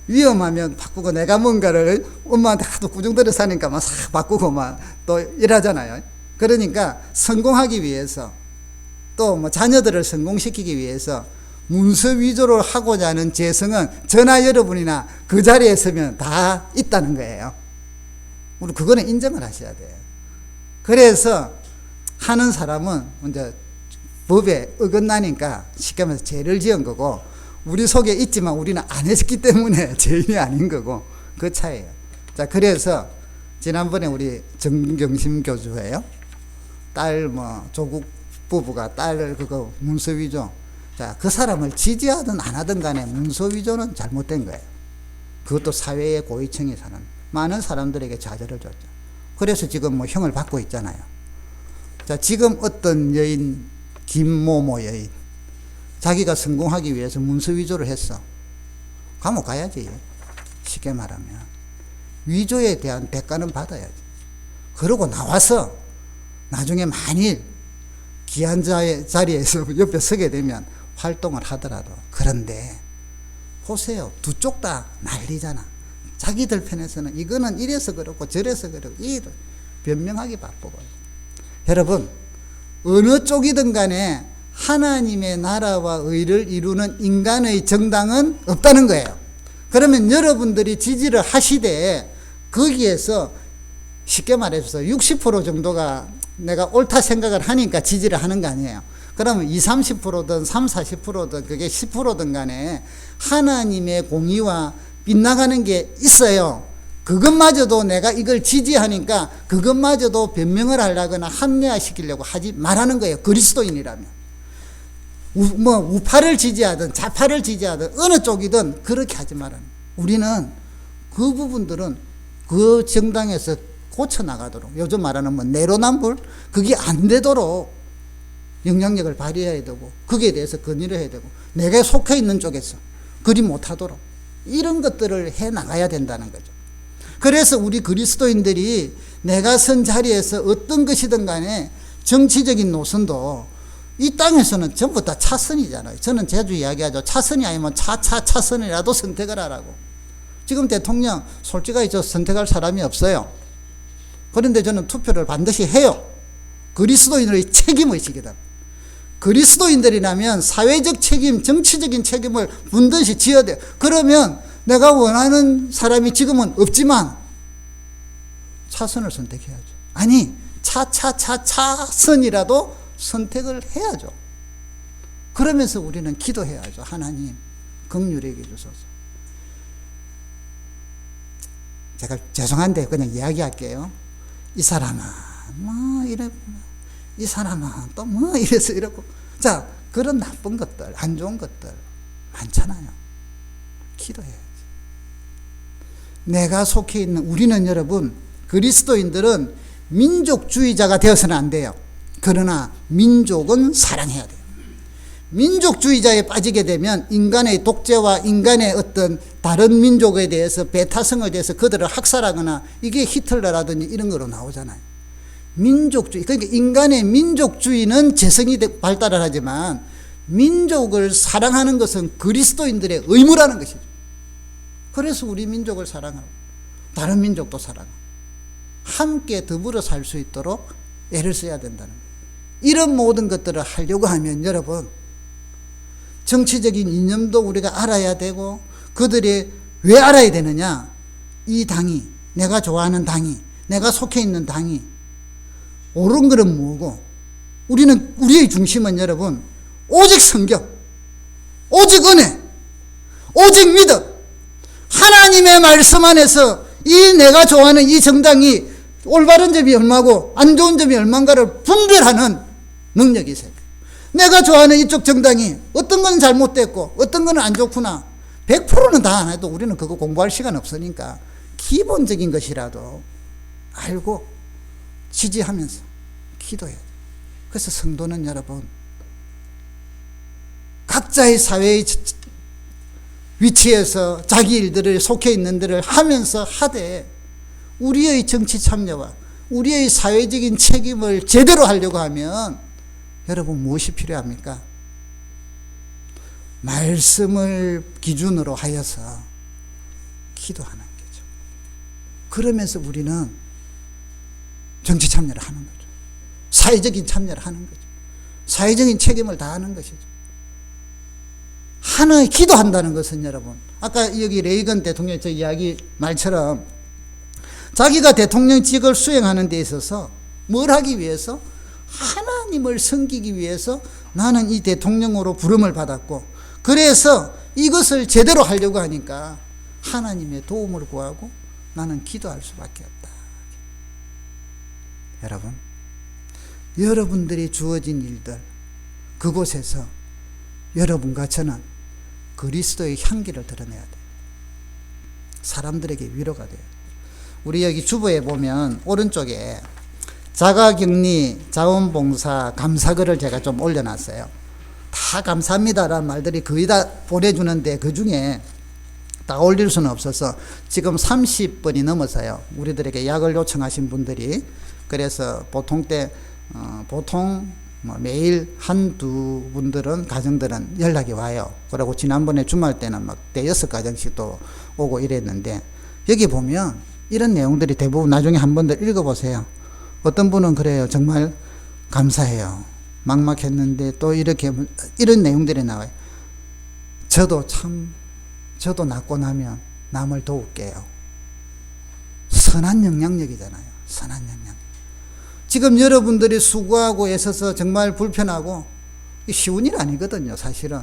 위험하면 바꾸고 내가 뭔가를 엄마한테 하도 꾸중들여 사니까 막 싹 바꾸고 막 또 이러잖아요. 그러니까 성공하기 위해서 또 뭐 자녀들을 성공시키기 위해서 문서 위조를 하고자 하는 재성은 저나 여러분이나 그 자리에 서면 다 있다는 거예요. 우리 그거는 인정을 하셔야 돼요. 그래서 하는 사람은 이제 법에 어긋나니까 쉽게 말해서 죄를 지은 거고 우리 속에 있지만 우리는 안 했기 때문에 죄인이 아닌 거고 그 차이예요. 자 그래서 지난번에 우리 정경심 교주예요. 딸 뭐 조국 부부가 딸 그거 문서 위조. 자, 그 사람을 지지하든 안 하든 간에 문서 위조는 잘못된 거예요. 그것도 사회의 고위층에 사는 많은 사람들에게 좌절을 줬죠. 그래서 지금 뭐 형을 받고 있잖아요. 자, 지금 어떤 여인, 김모모 여인, 자기가 성공하기 위해서 문서 위조를 했어. 감옥 가야지. 쉽게 말하면. 위조에 대한 대가는 받아야지. 그러고 나와서 나중에 만일 귀한 자리에서 옆에 서게 되면 활동을 하더라도. 그런데 보세요. 두 쪽 다 난리잖아. 자기들 편에서는 이거는 이래서 그렇고 저래서 그렇고 이를 변명하기 바쁘고. 여러분, 어느 쪽이든 간에 하나님의 나라와 의를 이루는 인간의 정당은 없다는 거예요. 그러면 여러분들이 지지를 하시되 거기에서 쉽게 말해서 60% 정도가 내가 옳다 생각을 하니까 지지를 하는 거 아니에요. 그러면 20, 30%든 30, 40%든 그게 10%든 간에 하나님의 공의와 빗나가는 게 있어요. 그것마저도 내가 이걸 지지하니까 그것마저도 변명을 하려거나 합리화시키려고 하지 말라는 거예요. 그리스도인이라면. 우파를 지지하든 좌파를 지지하든 어느 쪽이든 그렇게 하지 말라는 거예요. 우리는 그 부분들은 그 정당에서 고쳐나가도록, 요즘 말하는 내로남불, 그게 안 되도록 영향력을 발휘해야 되고, 거기에 대해서 건의를 해야 되고, 내가 속해 있는 쪽에서 그리 못하도록 이런 것들을 해 나가야 된다는 거죠. 그래서 우리 그리스도인들이 내가 선 자리에서 어떤 것이든 간에 정치적인 노선도 이 땅에서는 전부 다 차선이잖아요. 저는 자주 이야기하죠. 차선이 아니면 차선이라도 선택을 하라고. 지금 대통령 솔직하게 저 선택할 사람이 없어요. 그런데 저는 투표를 반드시 해요. 그리스도인의 책임의식이다. 그리스도인들이라면 사회적 책임, 정치적인 책임을 분듯이 지어야 돼요. 그러면 내가 원하는 사람이 지금은 없지만 차선을 선택해야죠. 아니, 차선이라도 선택을 해야죠. 그러면서 우리는 기도해야죠. 하나님, 긍휼히 여기소서. 제가 죄송한데 그냥 이야기할게요. 이 사람은 뭐 이랬구나. 이 사람은 또 뭐 이래서 이러고. 자, 그런 나쁜 것들, 안 좋은 것들 많잖아요. 기도해야지. 내가 속해 있는 우리는 여러분, 그리스도인들은 민족주의자가 되어서는 안 돼요. 그러나 민족은 사랑해야 돼요. 민족주의자에 빠지게 되면 인간의 독재와 인간의 어떤 다른 민족에 대해서 배타성에 대해서 그들을 학살하거나, 이게 히틀러라든지 이런 거로 나오잖아요. 민족주의, 그러니까 인간의 민족주의는 재성이 발달을 하지만 민족을 사랑하는 것은 그리스도인들의 의무라는 것이죠. 그래서 우리 민족을 사랑하고 다른 민족도 사랑하고 함께 더불어 살 수 있도록 애를 써야 된다는 거예요. 이런 모든 것들을 하려고 하면 여러분, 정치적인 이념도 우리가 알아야 되고, 그들이 왜 알아야 되느냐? 이 당이, 내가 좋아하는 당이, 내가 속해 있는 당이 옳은 것은 뭐고, 우리의 중심은 여러분, 오직 성경, 오직 은혜, 오직 믿음, 하나님의 말씀 안에서 이 내가 좋아하는 이 정당이 올바른 점이 얼마고 안 좋은 점이 얼마인가를 분별하는 능력이 있어요. 내가 좋아하는 이쪽 정당이 어떤 건 잘못됐고 어떤 건 안 좋구나. 100%는 다 안 해도 우리는 그거 공부할 시간 없으니까 기본적인 것이라도 알고 지지하면서 기도해야 돼요. 그래서 성도는 여러분, 각자의 사회의 위치에서 자기 일들을 속해 있는 데를 하면서 하되, 우리의 정치 참여와 우리의 사회적인 책임을 제대로 하려고 하면 여러분 무엇이 필요합니까? 말씀을 기준으로 하여서 기도하는 거죠. 그러면서 우리는 정치 참여를 하는 거죠. 사회적인 참여를 하는 거죠. 사회적인 책임을 다하는 것이죠. 하나의 기도한다는 것은 여러분, 아까 여기 레이건 대통령 저 이야기 말처럼 자기가 대통령직을 수행하는 데 있어서 뭘 하기 위해서? 하나님을 섬기기 위해서 나는 이 대통령으로 부름을 받았고, 그래서 이것을 제대로 하려고 하니까 하나님의 도움을 구하고 나는 기도할 수밖에 없다. 여러분, 여러분들이 주어진 일들, 그곳에서 여러분과 저는 그리스도의 향기를 드러내야 돼요. 사람들에게 위로가 돼요. 우리 여기 주보에 보면 오른쪽에 자가격리, 자원봉사, 감사글을 제가 좀 올려놨어요. 다 감사합니다라는 말들이 거의 다 보내주는데 그 중에 다 올릴 수는 없어서 지금 30번이 넘었어요. 우리들에게 약을 요청하신 분들이. 그래서 보통 매일 한두 분들은, 가정들은 연락이 와요. 그리고 지난번에 주말 때는 막 대여섯 가정씩 또 오고 이랬는데, 여기 보면 이런 내용들이 대부분 나중에 한 번 더 읽어보세요. 어떤 분은 그래요. 정말 감사해요. 막막했는데 또 이렇게, 이런 내용들이 나와요. 저도 낫고 나면 남을 도울게요. 선한 영향력이잖아요. 선한 영향력. 지금 여러분들이 수고하고 애써서 정말 불편하고 쉬운 일 아니거든요, 사실은.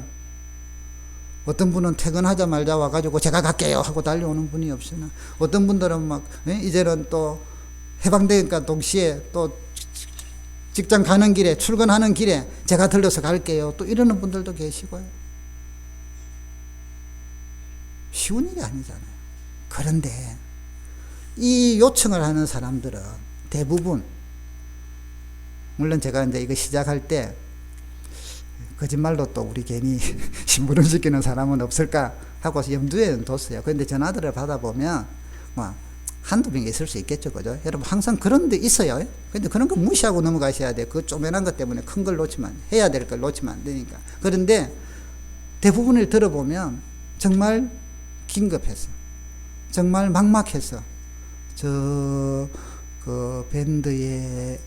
어떤 분은 퇴근하자마자 와가지고 제가 갈게요 하고 달려오는 분이 없으나, 어떤 분들은 막 이제는 또 해방되니까 동시에 또 직장 가는 길에, 출근하는 길에 제가 들러서 갈게요 또 이러는 분들도 계시고요. 쉬운 일이 아니잖아요. 그런데 이 요청을 하는 사람들은 대부분, 물론 제가 이제 이거 시작할 때 거짓말로 또 우리 괜히 심부름시키는 사람은 없을까 하고 염두에 뒀어요. 그런데 전화들을 받아보면 뭐 한두 명이 있을 수 있겠죠, 그죠? 여러분 항상 그런 데 있어요. 근데 그런 거 무시하고 넘어가셔야 돼요. 그 쪼매난 것 때문에 큰 걸 해야 될 걸 놓치면 안 되니까. 그런데 대부분을 들어보면 정말 긴급해서, 정말 막막해서, 그 밴드에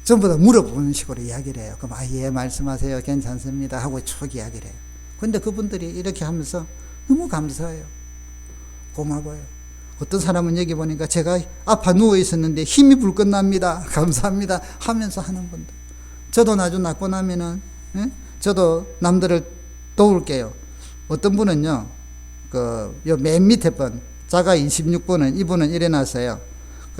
전부 다 물어보는 식으로 이야기를 해요. 그럼 예, 말씀하세요. 괜찮습니다 하고 쭉 이야기를 해요. 근데 그분들이 이렇게 하면서 너무 감사해요. 고마워요. 어떤 사람은 여기 보니까 제가 아파 누워 있었는데 힘이 불끈 납니다. 감사합니다 하면서 하는 분들. 저도 나중 낫고 나면은 저도 남들을 도울게요. 어떤 분은요, 요 맨 밑에 분, 자가 26번은 이분은 일어났어요.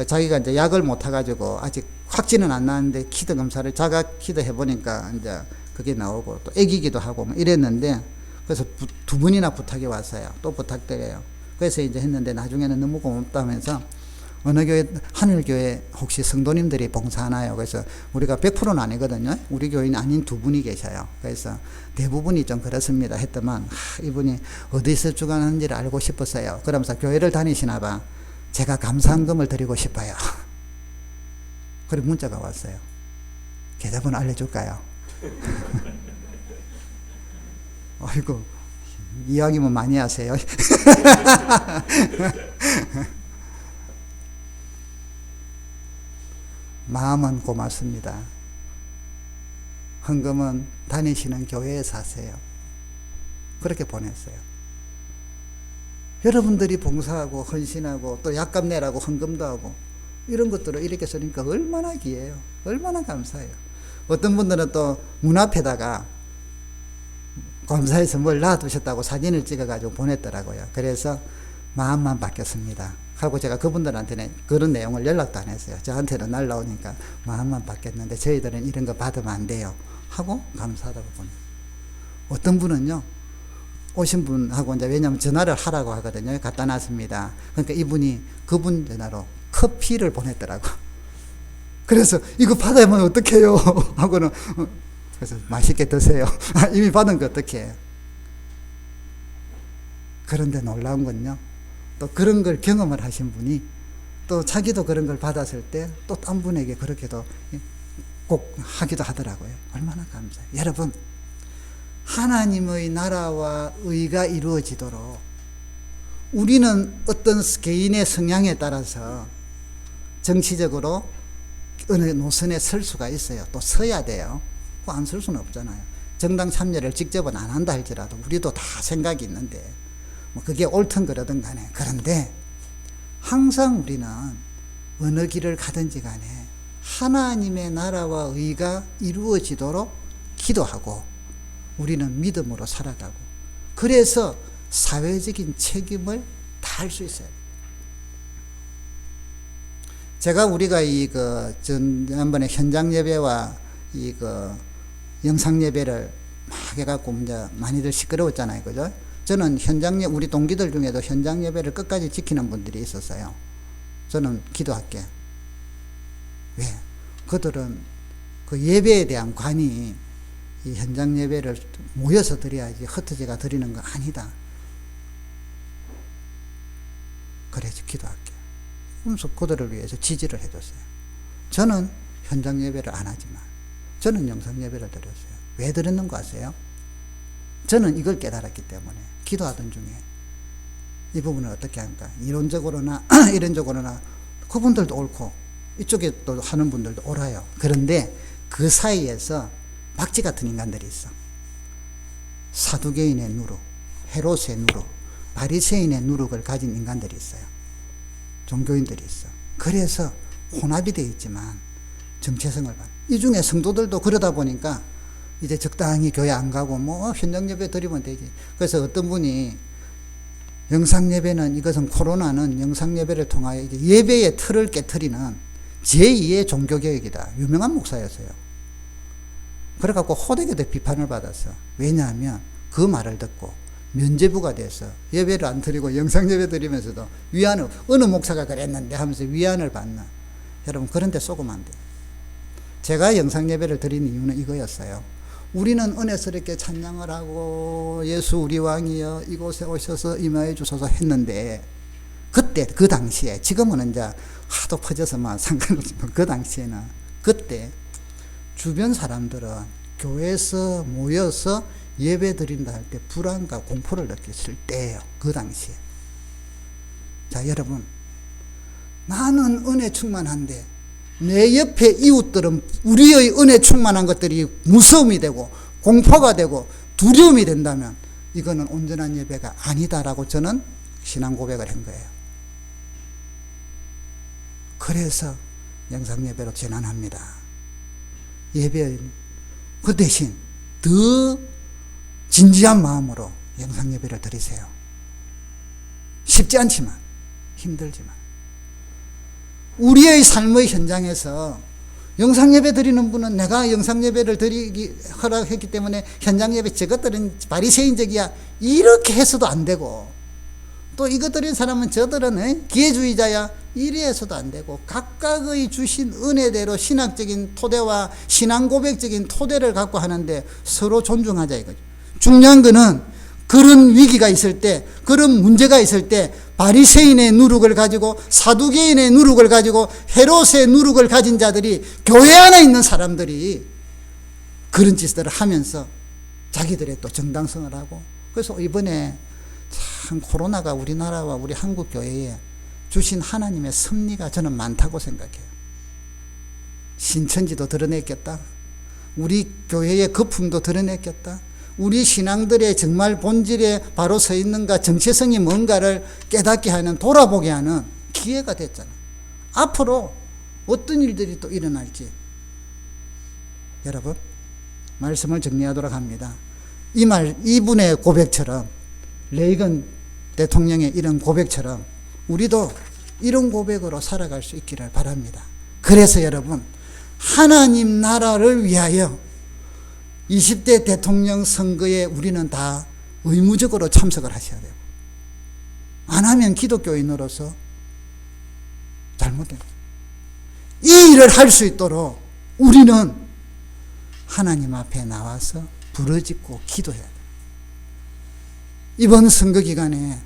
자기가 이제 약을 못 타가지고 아직 확진은 안 나왔는데 키드 검사를, 자가 키드 해보니까 이제 그게 나오고 또 애기기도 하고 뭐 이랬는데, 그래서 두 번이나 부탁이 왔어요. 또 부탁드려요. 그래서 이제 했는데 나중에는 너무 고맙다면서 어느 교회, 하늘교회 혹시 성도님들이 봉사하나요? 그래서 우리가 100%는 아니거든요. 우리 교회는 아닌 두 분이 계셔요. 그래서 대부분이 좀 그렇습니다 했더만, 이분이 어디서 주관하는지를 알고 싶었어요. 그러면서 교회를 다니시나 봐. 제가 감사한금을 드리고 싶어요. 그리고 문자가 왔어요. 계좌번호 알려줄까요? 아이고, 이야기만 많이 하세요. 마음은 고맙습니다. 헌금은 다니시는 교회에서 하세요. 그렇게 보냈어요. 여러분들이 봉사하고 헌신하고 또 약값 내라고 헌금도 하고 이런 것들을 이렇게 쓰니까 얼마나 귀해요. 얼마나 감사해요. 어떤 분들은 또 문 앞에다가 감사해서 뭘 놔두셨다고 사진을 찍어가지고 보냈더라고요. 그래서 마음만 바뀌었습니다 하고 제가 그분들한테는 그런 내용을 연락도 안 했어요. 저한테는 날라오니까 마음만 바뀌었는데 저희들은 이런 거 받으면 안 돼요 하고 감사하다고 보내요. 어떤 분은요, 오신 분하고 이제 왜냐면 전화를 하라고 하거든요. 갖다 놨습니다. 그러니까 이분이 그분 전화로 커피를 보냈더라고. 그래서 이거 받으면 어떡해요 하고는, 그래서 맛있게 드세요. 이미 받은 거 어떡해. 그런데 놀라운 건요, 또 그런 걸 경험을 하신 분이 또 자기도 그런 걸 받았을 때 또 딴 분에게 그렇게도 꼭 하기도 하더라고요. 얼마나 감사해요. 여러분, 하나님의 나라와 의가 이루어지도록 우리는 어떤 개인의 성향에 따라서 정치적으로 어느 노선에 설 수가 있어요. 또 서야 돼요. 안 설 수는 없잖아요. 정당 참여를 직접은 안 한다 할지라도 우리도 다 생각이 있는데, 뭐 그게 옳든 그러든 간에, 그런데 항상 우리는 어느 길을 가든지 간에 하나님의 나라와 의가 이루어지도록 기도하고 우리는 믿음으로 살아가고, 그래서 사회적인 책임을 다할 수 있어요. 제가 우리가 지난번에 현장 예배와 영상 예배를 막 해갖고 이제 많이들 시끄러웠잖아요, 그죠? 저는 우리 동기들 중에도 현장 예배를 끝까지 지키는 분들이 있었어요. 저는 기도할게. 왜? 그들은 그 예배에 대한 관이 이 현장 예배를 모여서 드려야지 흩어져가 드리는 거 아니다. 그래서 기도할게요. 그러면서 그들을 위해서 지지를 해줬어요. 저는 현장 예배를 안 하지만 저는 영상 예배를 드렸어요. 왜 드렸는 거 아세요? 저는 이걸 깨달았기 때문에 기도하던 중에 이 부분을 어떻게 할까? 이론적으로나 이론적으로나 그분들도 옳고 이쪽에 또 하는 분들도 옳아요. 그런데 그 사이에서 박쥐 같은 인간들이 있어. 사두개인의 누룩, 헤롯의 누룩, 바리새인의 누룩을 가진 인간들이 있어요. 종교인들이 있어. 그래서 혼합이 되어 있지만 정체성을 봐. 이 중에 성도들도 그러다 보니까 이제 적당히 교회 안 가고 뭐 현장 예배 드리면 되지. 그래서 어떤 분이 영상 예배는, 이것은 코로나는 영상 예배를 통하여 이제 예배의 틀을 깨트리는 제2의 종교개혁이다. 유명한 목사였어요. 그래갖고 호되게도 비판을 받았어. 왜냐하면 그 말을 듣고 면죄부가 돼서 예배를 안 드리고 영상 예배 드리면서도 위안을, 어느 목사가 그랬는데 하면서 위안을 받나. 여러분, 그런 데 속으면 안 돼요. 제가 영상 예배를 드리는 이유는 이거였어요. 우리는 은혜스럽게 찬양을 하고 예수 우리 왕이여 이곳에 오셔서 임하여 주소서 했는데, 그때 그 당시에, 지금은 이제 하도 퍼져서만 상관없지만 그 당시에는, 그때 주변 사람들은 교회에서 모여서 예배 드린다 할 때 불안과 공포를 느꼈을 때예요. 그 당시에. 자, 여러분, 나는 은혜 충만한데 내 옆에 이웃들은 우리의 은혜 충만한 것들이 무서움이 되고 공포가 되고 두려움이 된다면 이거는 온전한 예배가 아니다라고 저는 신앙 고백을 한 거예요. 그래서 영상 예배로 전환합니다. 예배, 그 대신 더 진지한 마음으로 영상 예배를 드리세요. 쉽지 않지만, 힘들지만, 우리의 삶의 현장에서 영상 예배 드리는 분은 내가 영상 예배를 드리기 허락했기 때문에 현장 예배, 저것들은 바리새인적이야, 이렇게 해서도 안 되고, 또 이거 드린 사람은 저들은 기회주의자야, 이래 해서도 안 되고, 각각의 주신 은혜대로 신학적인 토대와 신앙 고백적인 토대를 갖고 하는데 서로 존중하자 이거죠. 중요한 거는 그런 위기가 있을 때, 그런 문제가 있을 때 바리새인의 누룩을 가지고 사두개인의 누룩을 가지고 헤롯의 누룩을 가진 자들이, 교회 안에 있는 사람들이 그런 짓들을 하면서 자기들의 또 정당성을 하고, 그래서 이번에 참 코로나가 우리나라와 우리 한국 교회에 주신 하나님의 섭리가 저는 많다고 생각해요. 신천지도 드러냈겠다. 우리 교회의 거품도 드러냈겠다. 우리 신앙들의 정말 본질에 바로 서 있는가, 정체성이 뭔가를 깨닫게 하는, 돌아보게 하는 기회가 됐잖아. 앞으로 어떤 일들이 또 일어날지. 여러분, 말씀을 정리하도록 합니다. 이분의 고백처럼, 레이건 대통령의 이런 고백처럼 우리도 이런 고백으로 살아갈 수 있기를 바랍니다. 그래서 여러분, 하나님 나라를 위하여 20대 대통령 선거에 우리는 다 의무적으로 참석을 하셔야 돼요. 안 하면 기독교인으로서 잘못된 거예요. 이 일을 할 수 있도록 우리는 하나님 앞에 나와서 부르짖고 기도해야 돼요. 이번 선거 기간에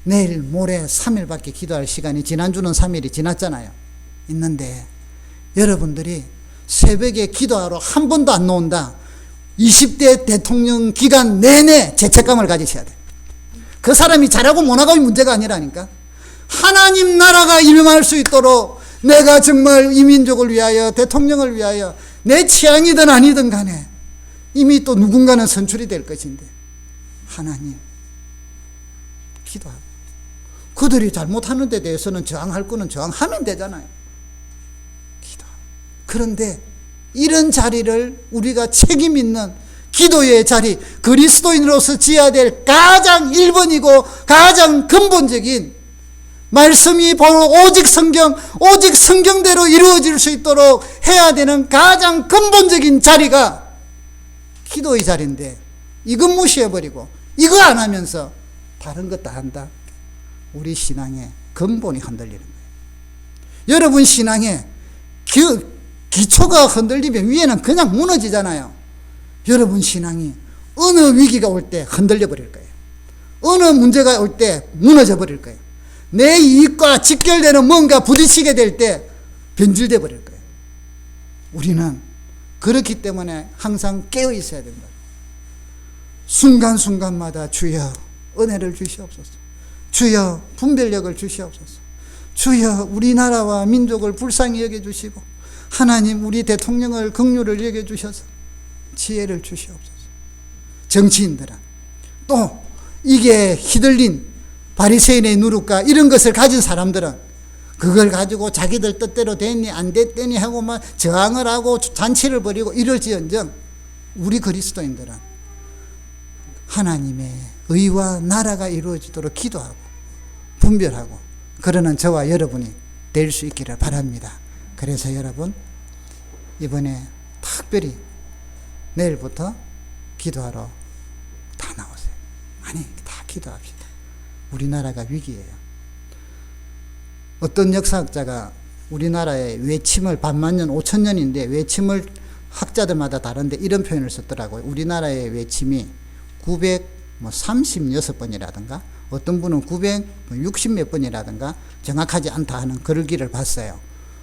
내일 모레 3일밖에 기도할 시간이, 지난주는 3일이 지났잖아요. 있는데 여러분들이 새벽에 기도하러 한 번도 안 나온다. 20대 대통령 기간 내내 죄책감을 가지셔야 돼요. 그 사람이 잘하고 못하고의 문제가 아니라니까. 하나님 나라가 임할 수 있도록 내가 정말 이 민족을 위하여, 대통령을 위하여, 내 취향이든 아니든 간에 이미 또 누군가는 선출이 될 것인데, 하나님 기도하고, 그들이 잘못하는 데 대해서는 저항할 거는 저항하면 되잖아요. 기도하고. 그런데 이런 자리를 우리가 책임 있는 기도의 자리, 그리스도인으로서 지어야 될 가장 1번이고 가장 근본적인, 말씀이 바로 오직 성경대로 이루어질 수 있도록 해야 되는 가장 근본적인 자리가 기도의 자리인데, 이건 무시해버리고 이거 안 하면서 다른 것 다 한다. 우리 신앙의 근본이 흔들리는 거예요. 여러분 신앙에 기초가 흔들리면 위에는 그냥 무너지잖아요. 여러분 신앙이 어느 위기가 올 때 흔들려 버릴 거예요. 어느 문제가 올 때 무너져 버릴 거예요. 내 이익과 직결되는 뭔가 부딪히게 될 때 변질돼 버릴 거예요. 우리는 그렇기 때문에 항상 깨어 있어야 된다. 순간순간마다 주여 은혜를 주시옵소서. 주여 분별력을 주시옵소서. 주여 우리나라와 민족을 불쌍히 여겨주시고 하나님 우리 대통령을 긍휼을 여겨주셔서 지혜를 주시옵소서. 정치인들은 또 이게 휘둘린 바리새인의 누룩과 이런 것을 가진 사람들은 그걸 가지고 자기들 뜻대로 됐니 안 됐더니 하고 막 저항을 하고 잔치를 벌이고 이럴지언정 우리 그리스도인들은 하나님의 의와 나라가 이루어지도록 기도하고 분별하고 그러는 저와 여러분이 될 수 있기를 바랍니다. 그래서 여러분 이번에 특별히 내일부터 기도하러 다 나오세요. 아니 다 기도합시다. 우리나라가 위기예요. 어떤 역사학자가 우리나라의 외침을 반만년 5천년인데 외침을 학자들마다 다른데 이런 표현을 썼더라고요. 우리나라의 외침이 936번이라든가 어떤 분은 960몇 번이라든가 정확하지 않다 하는 글귀를 봤어요.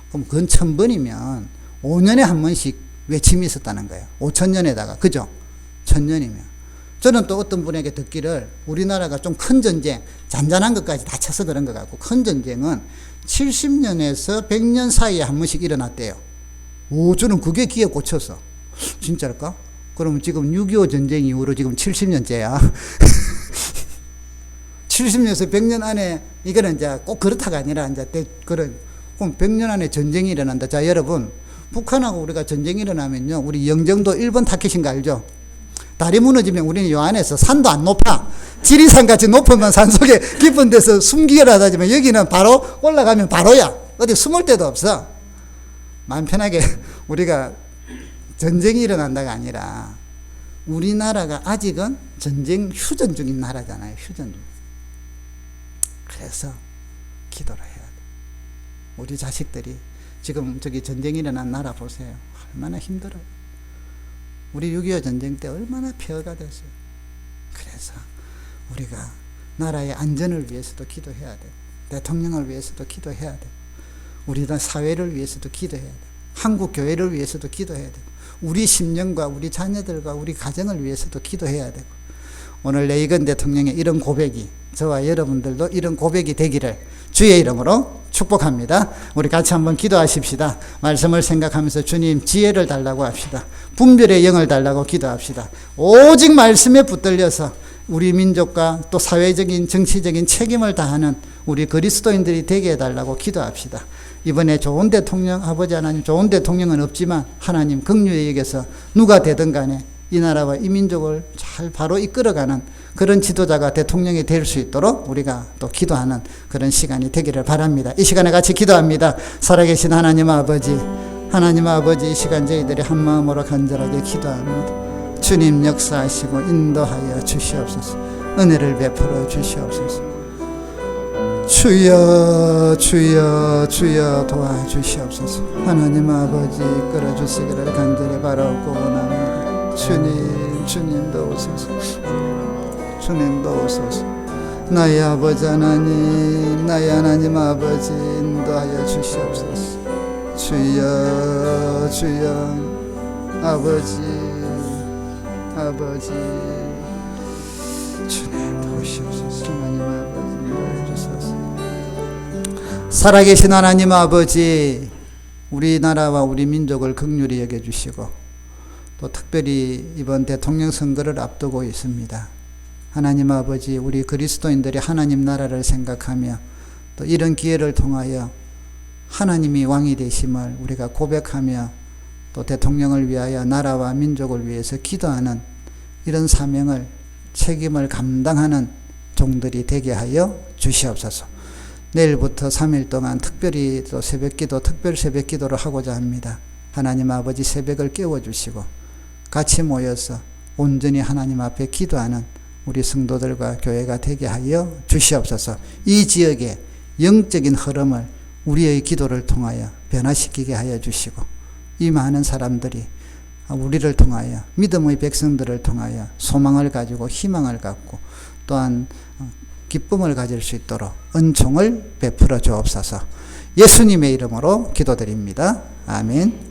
그럼 그건 1000번이면 5년에 한 번씩 외침이 있었다는 거예요. 5천년에다가 그죠? 1000년이면 저는 또 어떤 분에게 듣기를 우리나라가 좀 큰 전쟁 잔잔한 것까지 다 쳐서 그런 것 같고 큰 전쟁은 70년에서 100년 사이에 한 번씩 일어났대요. 오 저는 그게 귀에 꽂혀서 진짜일까? 그러면 지금 6.25 전쟁 이후로 지금 70년째야. 70년에서 100년 안에 이거는 이제 꼭 그렇다가 아니라 이제 그런 그럼 100년 안에 전쟁이 일어난다. 자 여러분 북한하고 우리가 전쟁이 일어나면요 우리 영정도 일본 타켓인 거 알죠? 다리 무너지면 우리는 요 안에서 산도 안 높아. 지리산 같이 높으면 산속에 깊은 데서 숨기라 하지만 여기는 바로 올라가면 바로야. 어디 숨을 데도 없어. 마음 편하게 우리가 전쟁이 일어난다가 아니라 우리나라가 아직은 전쟁 휴전 중인 나라잖아요. 휴전 중. 그래서 기도를 해야 돼. 우리 자식들이 지금 저기 전쟁이 일어난 나라 보세요. 얼마나 힘들어요. 우리 6.25 전쟁 때 얼마나 폐허가 됐어요. 그래서 우리가 나라의 안전을 위해서도 기도해야 돼. 대통령을 위해서도 기도해야 돼. 우리 사회를 위해서도 기도해야 돼. 한국 교회를 위해서도 기도해야 돼. 우리 심령과 우리 자녀들과 우리 가정을 위해서도 기도해야 되고 오늘 레이건 대통령의 이런 고백이 저와 여러분들도 이런 고백이 되기를 주의 이름으로 축복합니다. 우리 같이 한번 기도하십시다. 말씀을 생각하면서 주님 지혜를 달라고 합시다. 분별의 영을 달라고 기도합시다. 오직 말씀에 붙들려서 우리 민족과 또 사회적인 정치적인 책임을 다하는 우리 그리스도인들이 되게 해달라고 기도합시다. 이번에 좋은 대통령 아버지 하나님 좋은 대통령은 없지만 하나님 긍휼히 여겨서 누가 되든 간에 이 나라와 이 민족을 잘 바로 이끌어가는 그런 지도자가 대통령이 될 수 있도록 우리가 또 기도하는 그런 시간이 되기를 바랍니다. 이 시간에 같이 기도합니다. 살아계신 하나님 아버지 이 시간 저희들이 한마음으로 간절하게 기도합니다. 주님 역사하시고 인도하여 주시옵소서. 은혜를 베풀어 주시옵소서. 주여 주여 주여 도와주시옵소서. 하나님 아버지 이끌어주시기를 간절히 바라옵고 원합니다. 주님도 오소서. 주님도 오소서. 나의 아버지 하나님 나의 하나님 아버지 인도하여 주시옵소서. 주여 주여 아버지 주님 도우시옵소서. 하나님 아버지 인도해 주소서. 살아계신 하나님 아버지 우리나라와 우리 민족을 긍휼히 여겨주시고 또 특별히 이번 대통령 선거를 앞두고 있습니다. 하나님 아버지 우리 그리스도인들이 하나님 나라를 생각하며 또 이런 기회를 통하여 하나님이 왕이 되심을 우리가 고백하며 또 대통령을 위하여 나라와 민족을 위해서 기도하는 이런 사명을 책임을 감당하는 종들이 되게 하여 주시옵소서. 내일부터 3일 동안 특별히 또 새벽기도 특별 새벽기도를 하고자 합니다. 하나님 아버지 새벽을 깨워주시고 같이 모여서 온전히 하나님 앞에 기도하는 우리 성도들과 교회가 되게 하여 주시옵소서. 이 지역의 영적인 흐름을 우리의 기도를 통하여 변화시키게 하여 주시고 이 많은 사람들이 우리를 통하여 믿음의 백성들을 통하여 소망을 가지고 희망을 갖고 또한 기쁨을 가질 수 있도록 은총을 베풀어 주옵소서. 예수님의 이름으로 기도드립니다. 아멘.